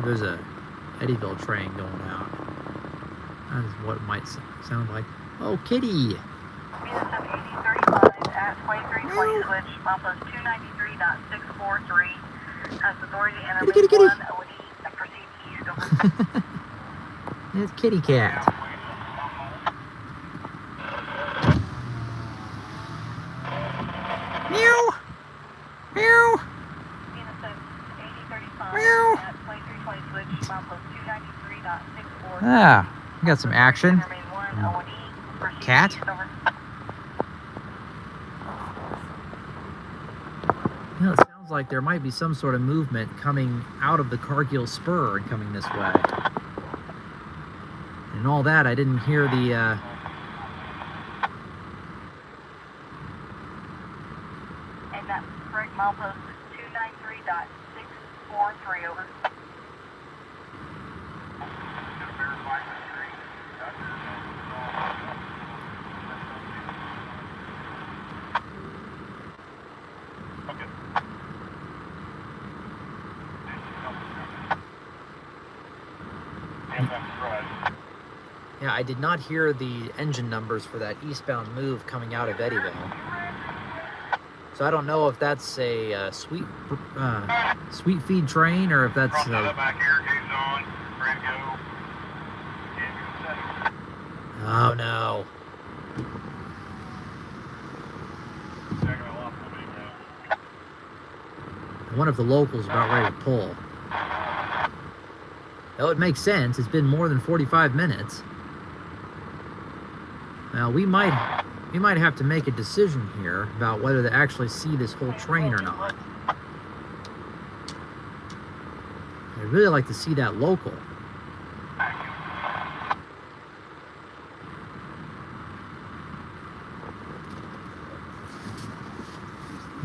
There's a Eddyville train going out. That is what it might sound like. Oh, kitty! BNSF 8035 at 2320 switch, milepost 293.643. Has authority to enter kitty. Lane 1 OD and proceed east over. It's kitty cat. Meow! Meow! BNSF 8035 Meow! at 2320 switch, milepost 293.643. Ah, we got some action. Enter Lane 1 OD, proceed Cat? east over. It sounds like there might be some sort of movement coming out of the Cargill Spur and coming this way. And all that, I didn't hear the, And that's correct, milepost 293.643 over. yeah, I did not hear the engine numbers for that eastbound move coming out of Eddyville. So I don't know if that's a sweet feed train, or if that's oh no. One of the locals about ready to pull. That would make sense. It's been more than 45 minutes. Now we might have to make a decision here about whether to actually see this whole train or not. I'd really like to see that local.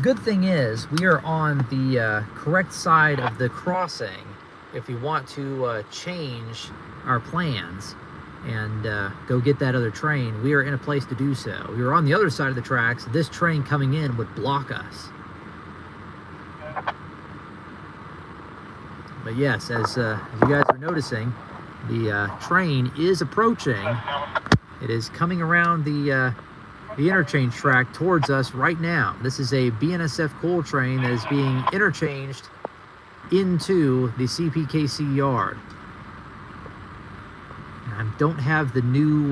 Good thing is, we are on the correct side of the crossing if we want to change our plans and go get that other train. We are in a place to do so. We were on the other side of the tracks. This train coming in would block us. But yes, as you guys are noticing, the train is approaching. It is coming around the interchange track towards us right now. This is a BNSF coal train that is being interchanged into the CPKC yard. I don't have the new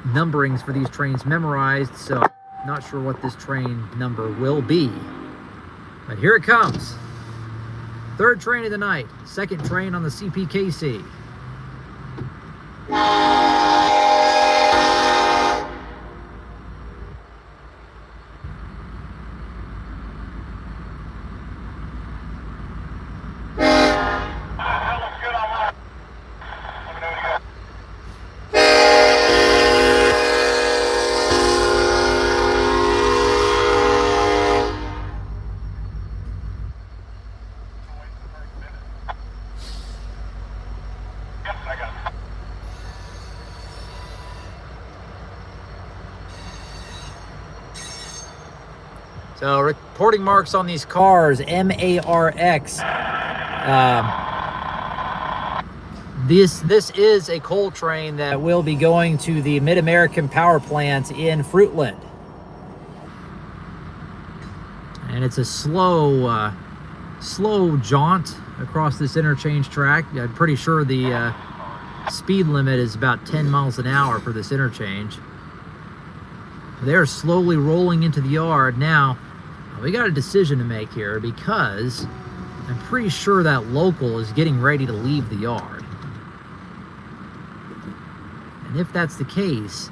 numberings for these trains memorized, so Not sure what this train number will be, but here it comes. Third train of the night, second train on the CPKC. So reporting marks on these cars, MARX. This is a coal train that will be going to the Mid-American Power Plant in Fruitland. And it's a slow jaunt across this interchange track. I'm pretty sure the speed limit is about 10 miles an hour for this interchange. They're slowly rolling into the yard. Now, we got a decision to make here because I'm pretty sure that local is getting ready to leave the yard. And if that's the case,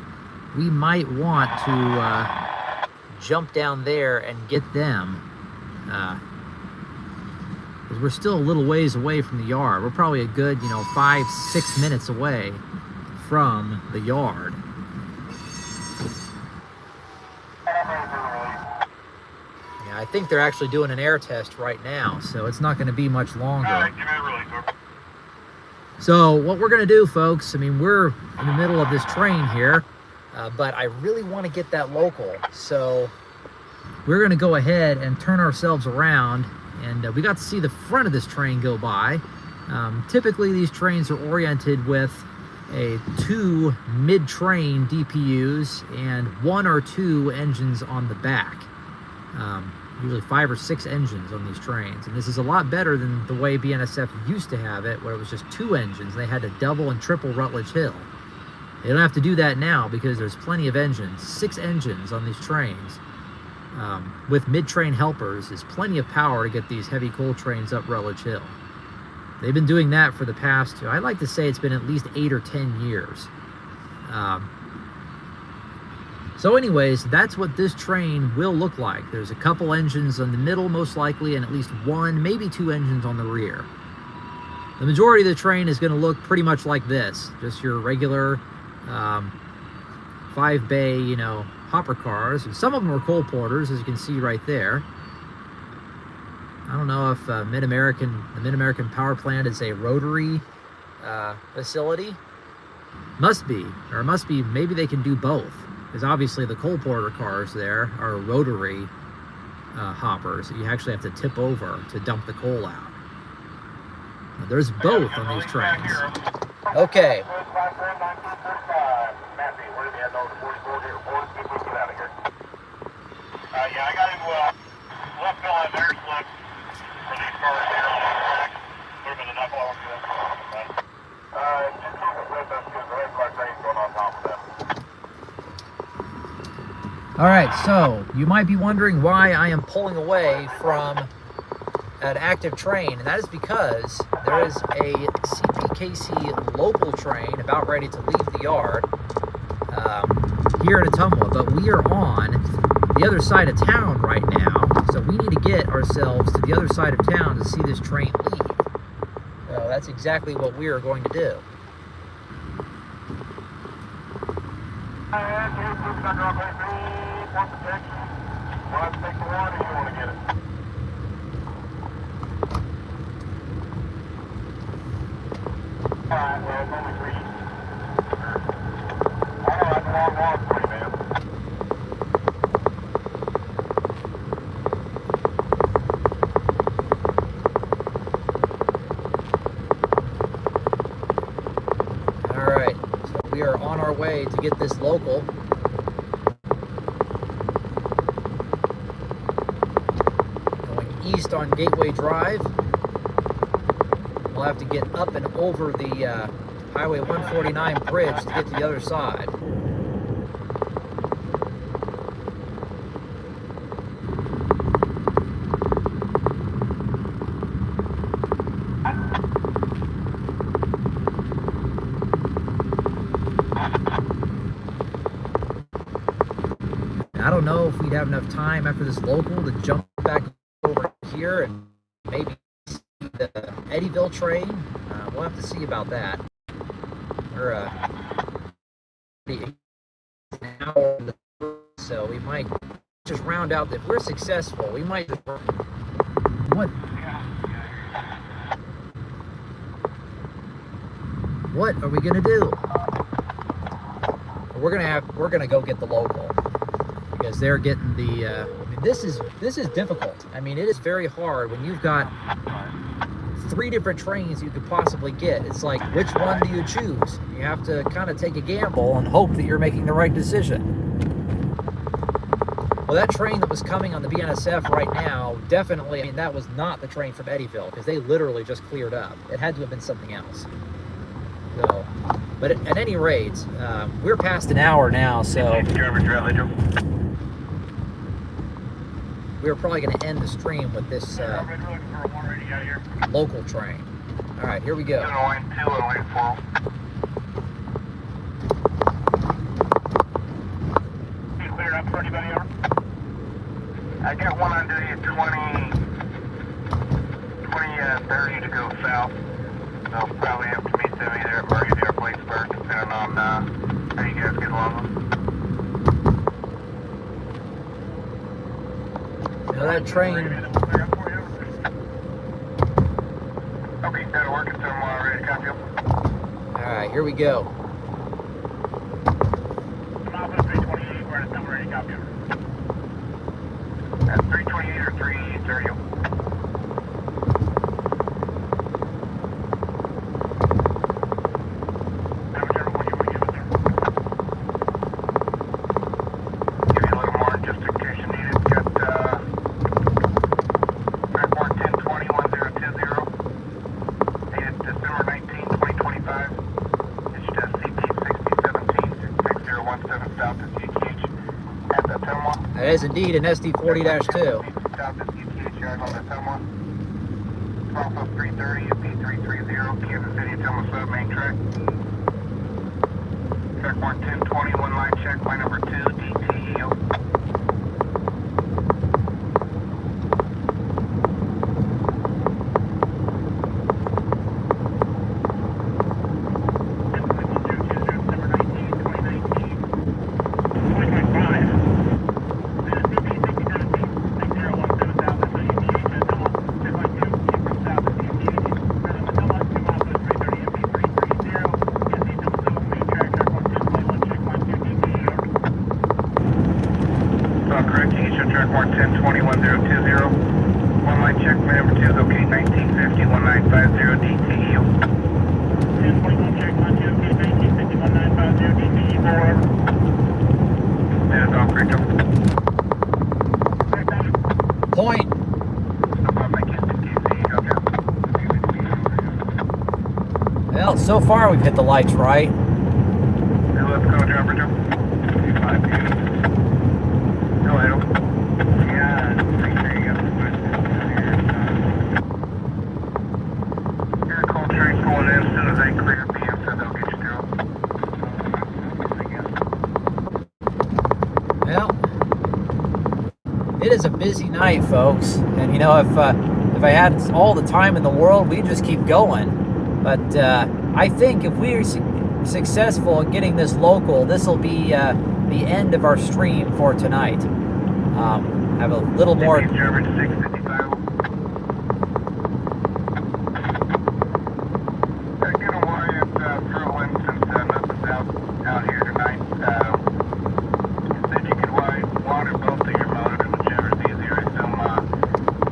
we might want to jump down there and get them. Because we're still a little ways away from the yard. We're probably a good, 5-6 minutes away from the yard. I think they're actually doing an air test right now, so it's not going to be much longer. So what we're going to do, folks, we're in the middle of this train here, but I really want to get that local. So we're going to go ahead and turn ourselves around, and we got to see the front of this train go by. Typically, these trains are oriented with 2 mid-train DPUs and 1 or 2 engines on the back. Usually 5 or 6 engines on these trains, and this is a lot better than the way BNSF used to have it, where it was just 2 engines. They had to double and triple Rutledge Hill. They don't have to do that now because there's plenty of engines. 6 engines on these trains with mid-train helpers is plenty of power to get these heavy coal trains up Rutledge Hill. They've been doing that for the past, I'd like to say it's been at least 8 or 10 years. So anyways, that's what this train will look like. There's a couple engines in the middle, most likely, and at least 1, maybe 2 engines on the rear. The majority of the train is going to look pretty much like this. Just your regular 5-bay, hopper cars. And some of them are coal porters, as you can see right there. I don't know if the Mid-American Power Plant is a rotary facility. Must be, maybe they can do both. Because obviously the coal porter cars there are rotary hoppers that you actually have to tip over to dump the coal out. Now, there's both on these trains. Okay. Yeah, I got him left fill on their slip for these cars here on the track. Would have been enough all for them. Just keep it with us because the red car train's going on top of them. All right, so you might be wondering why I am pulling away from an active train, and that is because there is a CPKC local train about ready to leave the yard here in Ottumwa, but we are on the other side of town right now, so we need to get ourselves to the other side of town to see this train leave. So that's exactly what we are going to do. Alright, well, it's only 3. I know that's a long walk for you, man. Alright, so we are on our way to get this local. Going east on Gateway Drive. We'll have to get up and over the Highway 149 bridge to get to the other side. don't know if we'd have enough time after this local to jump back over here and maybe see the Eddyville train. We'll have to see about that. We're an hour, so we might just round out. If we're successful, we might just... What are we gonna do? We're gonna go get the local, because they're getting the. I mean, this is difficult. I mean, it is very hard when you've got 3 different trains you could possibly get. It's like, which one do you choose? You have to kind of take a gamble and hope that you're making the right decision. Well, that train that was coming on the BNSF right now, definitely, I mean, that was not the train from Eddyville, because they literally just cleared up. It had to have been something else. So, but at any rate, we're past an hour now, so we're probably going to end the stream with this local train. All right, here we go. Clear up for anybody over? I got one on duty at 30 to go south. They'll probably have to meet them either at Murray or Plattsburgh, depending on how you guys get along. You know, that train... Okay, that'll work. It's ready to copy up. All right, here we go. I'm off at 328, we're at somewhere ready to copy over. At 328 or 330. That is indeed an SD40-2. South at UTH yard on the Ottumwa. 330 at P330, Kansas City, Ottumwa Sub, main track. Track 11020, one line check, line number 2, DTEO. Correct, track 110-21-020. One line check, my number 2 is okay, 1950, 1950 DTEO. 1021 check, line 2 okay, 1950, 1950 DTE, over. That is all correct, Point. Well, so far we've hit the lights right. Let's go, driver, Joe. It is a busy night, folks, and you know, if I had all the time in the world, we'd just keep going. But I think if we're successful in getting this local, this will be the end of our stream for tonight. Have a little more. Out here tonight. Said you could water both of your motors, whichever's easier. I assume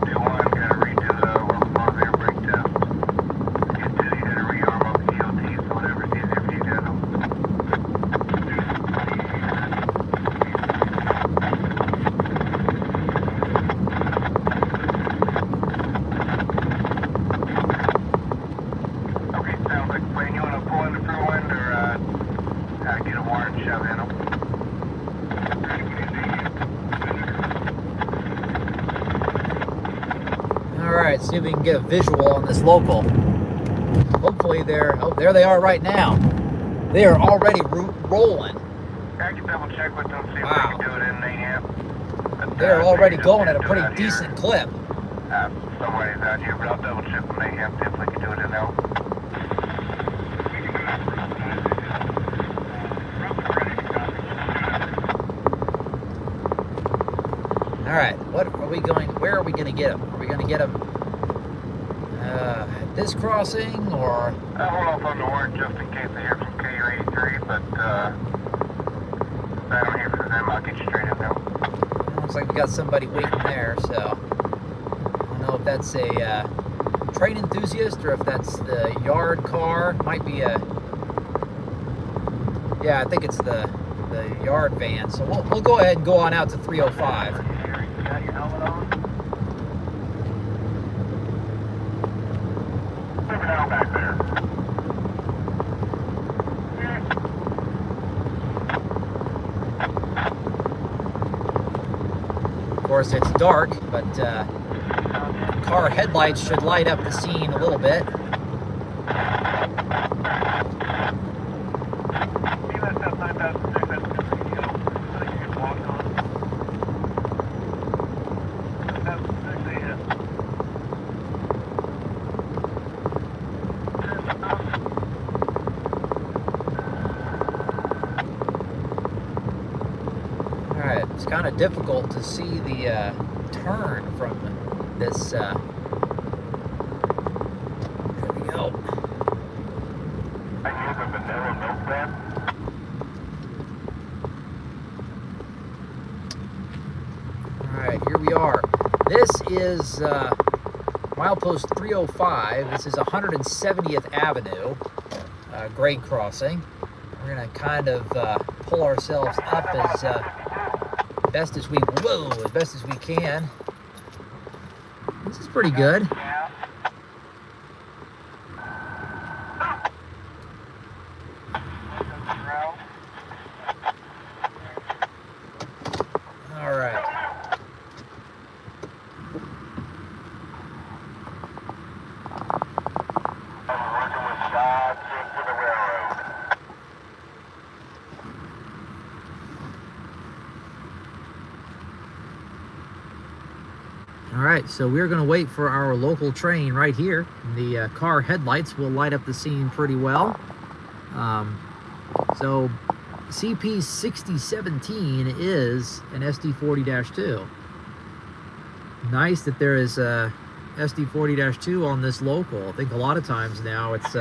do one, got to redo the locomotive air brake test. Get two, you got to rearm up the EOT, so whatever's easier for you guys. Okay, sounds like a plan. You want to pull into Fruitland or get a warrant and shove in them? All right, see if we can get a visual on this local. Hopefully there they are right now. They are already rolling. I can double check with them, see if Wow. they can do it in Mayhem. But, They're already just going at a do it pretty out here. decent clip. Some ways out here, but I'll double check with Mayhem, see if we can do it in L. All right, what are we going? Where are we going to get them? Are we going to get them at this crossing, or? I'll hold off on the word just in case I hear from KU83, but if I don't hear from them, I'll get you straight in now. Looks like we got somebody waiting there, so I don't know if that's a train enthusiast or if that's the yard car. Might be a, yeah, I think it's the yard van. So we'll go ahead and go on out to 305. You got your helmet on? Moving out back there. Of course, it's dark, but car headlights should light up the scene a little bit. BNSF 9006, that's good for you. So you can walk on. 9006, yeah. All right, it's kind of difficult to see the turn from this. There we go. I use a vanilla notepad. All right, here we are. This is milepost 305. This is 170th Avenue, grade crossing. We're gonna kind of pull ourselves up as best as we can. This is pretty good. Yeah. All right. I'm working with God to the railroad. All right, so we're going to wait for our local train right here. The car headlights will light up the scene pretty well. So CP 6017 is an SD40-2. Nice that there is a SD40-2 on this local. I think a lot of times now it's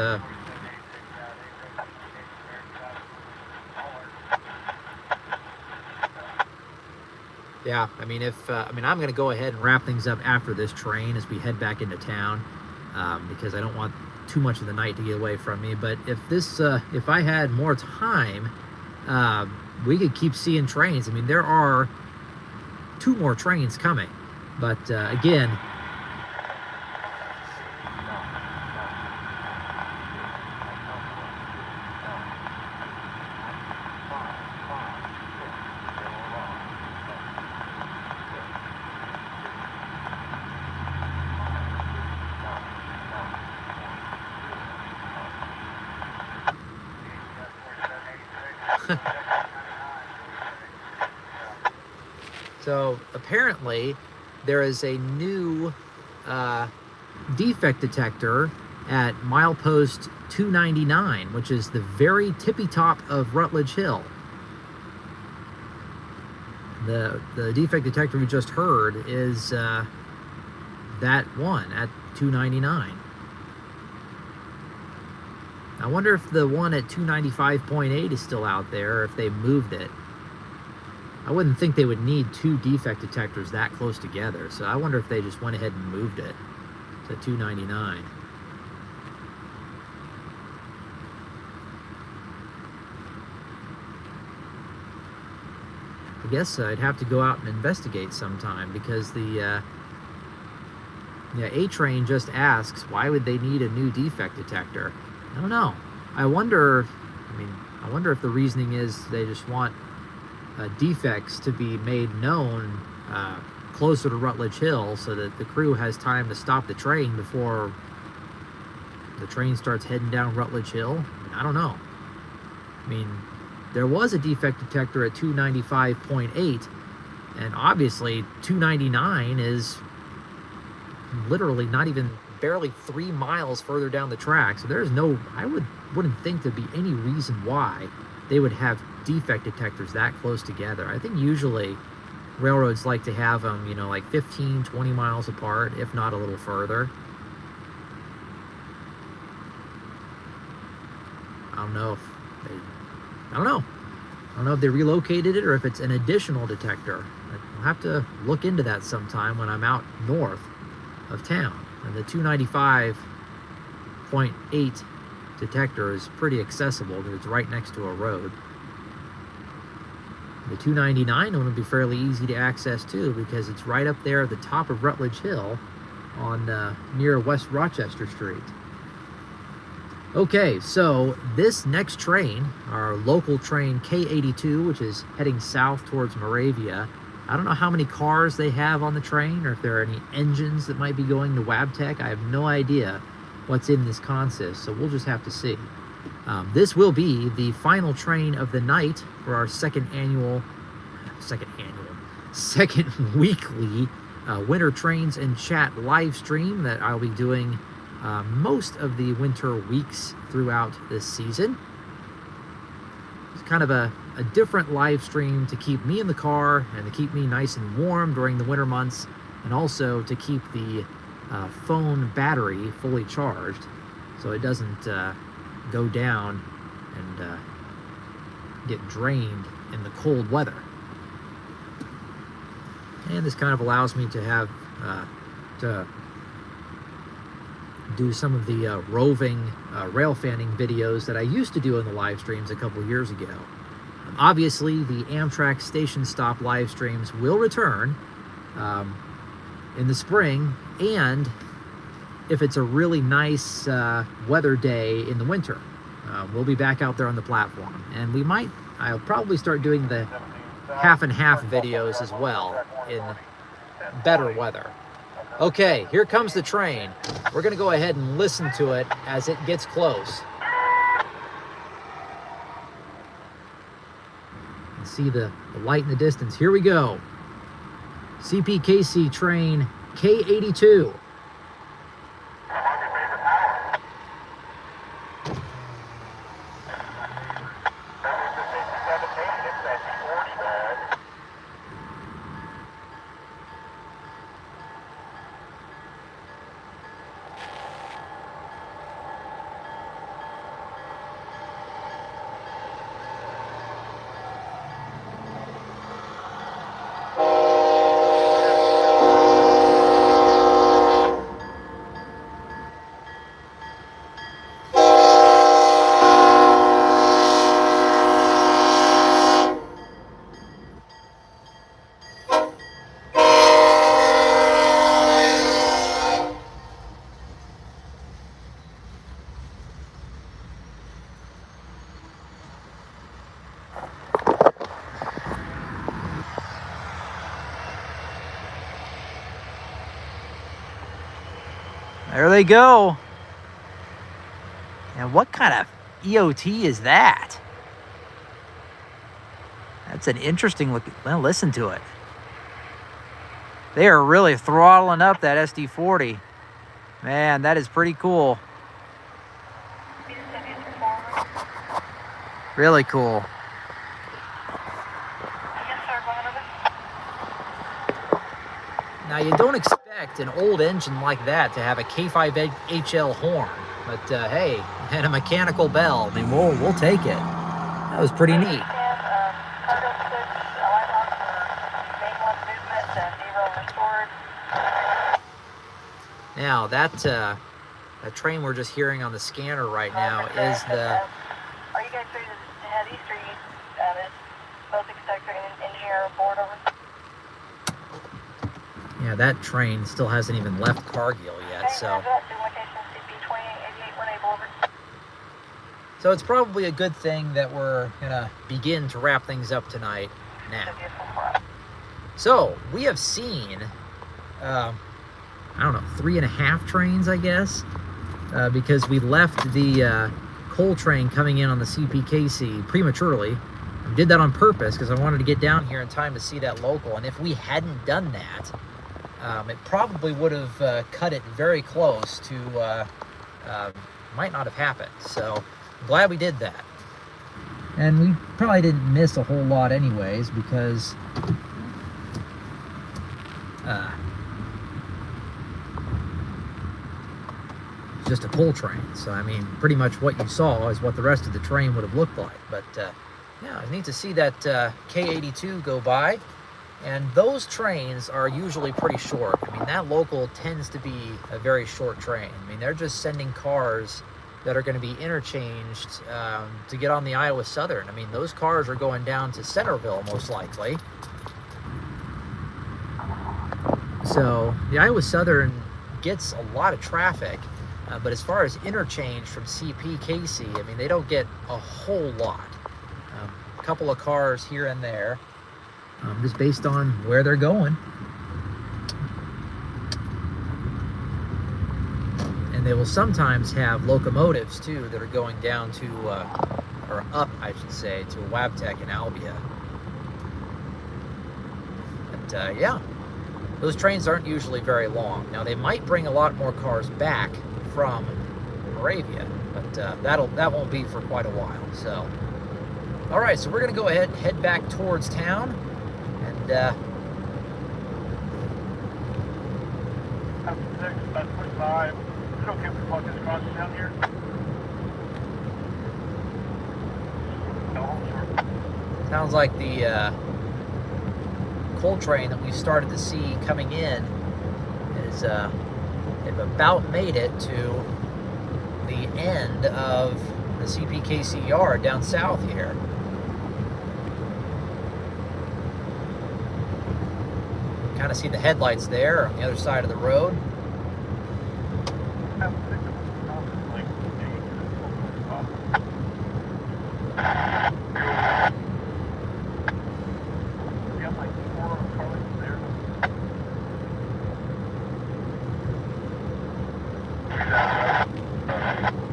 yeah, I mean, I'm going to go ahead and wrap things up after this train as we head back into town, because I don't want too much of the night to get away from me. But if I had more time, we could keep seeing trains. I mean, there are 2 more trains coming, but again, so apparently there is a new defect detector at milepost 299, which is the very tippy top of Rutledge Hill. The defect detector we just heard is that one at 299. I wonder if the one at 295.8 is still out there, or if they moved it. I wouldn't think they would need 2 defect detectors that close together, so I wonder if they just went ahead and moved it to 299. I guess I'd have to go out and investigate sometime, because the A-Train just asks, why would they need a new defect detector? I don't know. I wonder if the reasoning is they just want defects to be made known closer to Rutledge Hill, so that the crew has time to stop the train before the train starts heading down Rutledge Hill. I don't know. I mean, there was a defect detector at 295.8, and obviously 299 is literally not even barely 3 miles further down the track. So there's no, I wouldn't think there'd be any reason why they would have defect detectors that close together. I think usually railroads like to have them, you know, like 15, 20 miles apart, if not a little further. I don't know if they relocated it or if it's an additional detector. I'll have to look into that sometime when I'm out north of town. And the 295.8 detector is pretty accessible because it's right next to a road. The 299 one would be fairly easy to access too because it's right up there at the top of Rutledge Hill on near West Rochester Street. Okay, so this next train, our local train K82, which is heading south towards Moravia, I don't know how many cars they have on the train or if there are any engines that might be going to Wabtec. I have no idea what's in this consist, so we'll just have to see. This will be the final train of the night for our second weekly Winter Trains and Chat live stream that I'll be doing most of the winter weeks throughout this season. It's kind of a different live stream to keep me in the car and to keep me nice and warm during the winter months, and also to keep the phone battery fully charged so it doesn't go down and get drained in the cold weather. And this kind of allows me to have to do some of the roving rail fanning videos that I used to do in the live streams a couple years ago. Obviously, the Amtrak station stop live streams will return in the spring, and if it's a really nice weather day in the winter, we'll be back out there on the platform. And I'll probably start doing the half and half videos as well in better weather. Okay, here comes the train. We're going to go ahead and listen to it as it gets close. You see the light in the distance. Here we go. CPKC train K82. There they go. And what kind of EOT is that? That's an interesting look. Well, listen to it. They are really throttling up that SD40. Man, that is pretty cool. Really cool. Now, you don't expect an old engine like that to have a K5HL horn, but hey, and a mechanical bell. I mean, we'll take it. That was pretty neat. Now, that train we're just hearing on the scanner right now is the... Are you guys ready to head east, or is both expecting an engineer aboard over? Yeah, that train still hasn't even left Cargill yet, so... So it's probably a good thing that we're gonna begin to wrap things up tonight now. So, we have seen, I don't know, 3.5 trains, I guess, because we left the coal train coming in on the CPKC prematurely Did that on purpose because I wanted to get down here in time to see that local. And if we hadn't done that, it probably would have cut it very close to, might not have happened. So I'm glad we did that. And we probably didn't miss a whole lot anyways because it's just a coal train. So, I mean, pretty much what you saw is what the rest of the train would have looked like. But, yeah, I need to see that K82 go by. And those trains are usually pretty short. I mean, that local tends to be a very short train. I mean, they're just sending cars that are going to be interchanged to get on the Iowa Southern. I mean, those cars are going down to Centerville, most likely. So the Iowa Southern gets a lot of traffic, but as far as interchange from CPKC, I mean, they don't get a whole lot. A couple of cars here and there, just based on where they're going. And they will sometimes have locomotives too that are going down to, or up, I should say, to Wabtec and Albia. But yeah, those trains aren't usually very long. Now they might bring a lot more cars back from Moravia, but that won't be for quite a while. So, all right, so we're gonna go ahead and head back towards town, and about 25. Is it okay if we plug this across down here? No, sure. sounds like the coal train that we started to see coming in is they've about made it to the end of the CPKC yard down south here. Kind of see the headlights there on the other side of the road.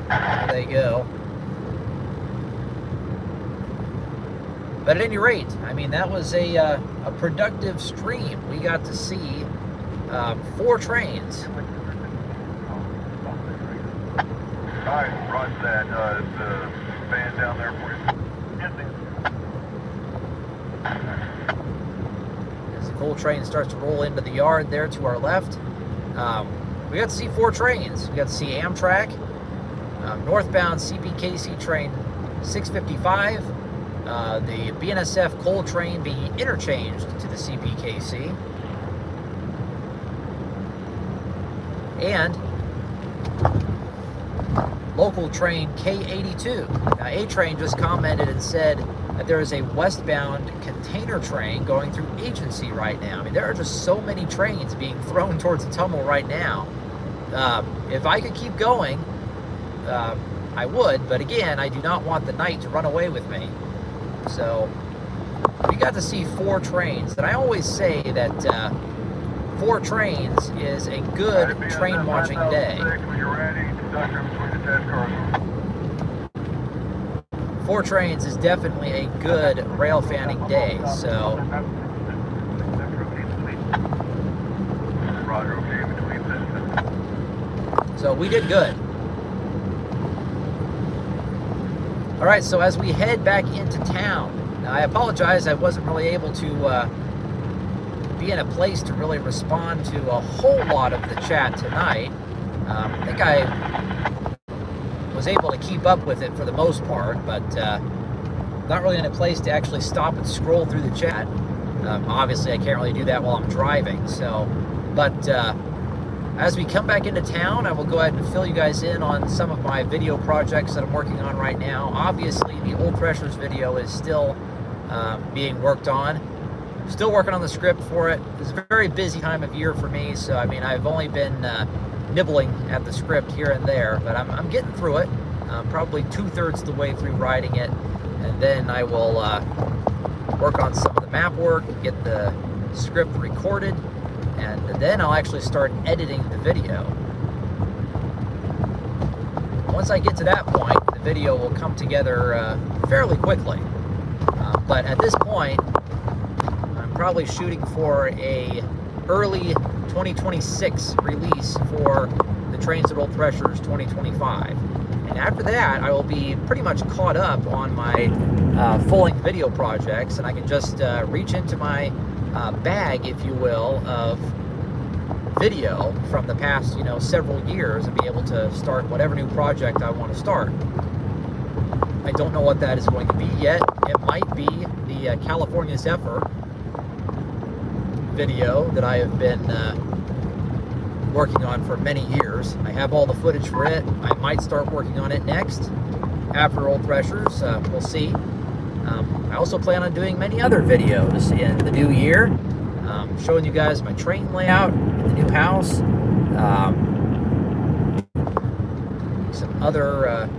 There they go. But at any rate, I mean, that was a productive stream. We got to see 4 trains. Alright, roger that. Is the van down there for you? As the coal train starts to roll into the yard there to our left, we got to see 4 trains. We got to see Amtrak, northbound CPKC train 655, the BNSF coal train being interchanged to the CPKC, and local train K82. Now, A-Train just commented and said that there is a westbound container train going through Agency right now. I mean, there are just so many trains being thrown towards Ottumwa right now. If I could keep going, I would, but again, I do not want the night to run away with me. So we got to see 4 trains, and I always say that 4 trains is a good train watching day. 4 trains is definitely a good rail fanning day. So we did good. All right, so as we head back into town, now I apologize, I wasn't really able to be in a place to really respond to a whole lot of the chat tonight. I think I was able to keep up with it for the most part, but not really in a place to actually stop and scroll through the chat. Obviously, I can't really do that while I'm driving. So, but as we come back into town, I will go ahead and fill you guys in on some of my video projects that I'm working on right now. Obviously, the Old Pressures video is still being worked on. Still working on the script for it. It's a very busy time of year for me, so I mean, I've only been nibbling at the script here and there, but I'm getting through it. Probably 2/3 the way through writing it, and then I will work on some of the map work, get the script recorded, and then I'll actually start editing the video. Once I get to that point, the video will come together fairly quickly. But at this point, I'm probably shooting for a early 2026 release for the Trains at Old Threshers 2025. And after that, I will be pretty much caught up on my full-length video projects, and I can just reach into my bag, if you will, of video from the past, several years, and be able to start whatever new project I want to start. I don't know what that is going to be yet. It might be the California Zephyr video that I have been working on for many years. I have all the footage for it. I might start working on it next after Old Threshers. We'll see. I also plan on doing many other videos in the new year, showing you guys my train layout in the new house, some other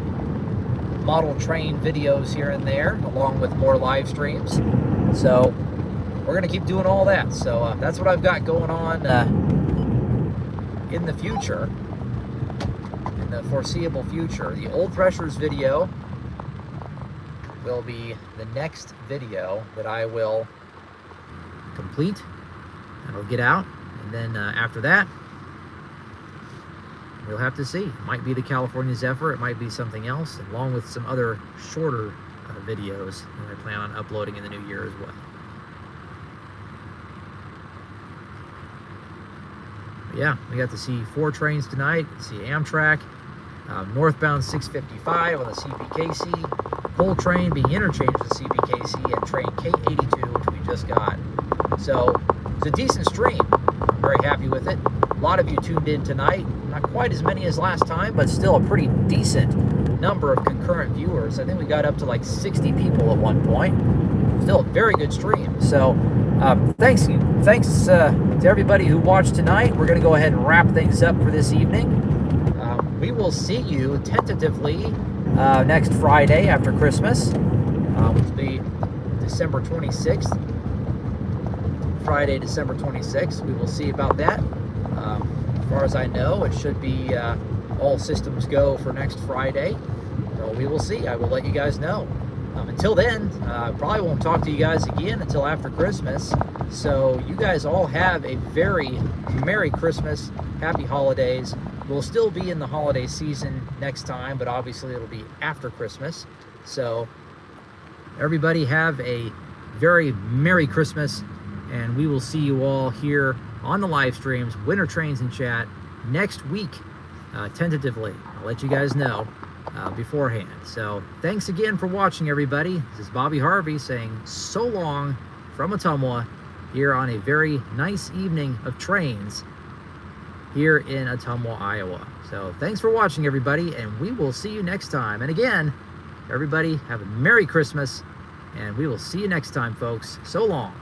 model train videos here and there, along with more live streams. So we're going to keep doing all that. So that's what I've got going on in the future, in the foreseeable future. The Old Threshers video will be the next video that I will complete and will get out. And then after that, we'll have to see. It might be the California Zephyr, it might be something else, along with some other shorter videos that I plan on uploading in the new year as well. But yeah, we got to see 4 trains tonight. See Amtrak, northbound 655 on the CPKC, coal train being interchanged with CPKC, and train K82, which we just got. So it's a decent stream. I'm very happy with it. A lot of you tuned in tonight. Not quite as many as last time, but still a pretty decent number of concurrent viewers. I think we got up to like 60 people at one point. Still a very good stream. So thanks to everybody who watched tonight. We're going to go ahead and wrap things up for this evening. We will see you tentatively next Friday after Christmas, which will be December 26th. Friday, December 26th. We will see about that. As far as I know, it should be all systems go for next Friday. So we will see. I will let you guys know. Until then, I probably won't talk to you guys again until after Christmas. So you guys all have a very Merry Christmas, Happy Holidays. We'll still be in the holiday season next time, but obviously it'll be after Christmas. So everybody have a very Merry Christmas, and we will see you all here on the live streams, Winter Trains and Chat, next week, tentatively. I'll let you guys know beforehand. So thanks again for watching, everybody. This is Bobby Harvey saying so long from Ottumwa here on a very nice evening of trains here in Ottumwa, Iowa. So thanks for watching, everybody, and we will see you next time. And again, everybody have a Merry Christmas, and we will see you next time, folks. So long.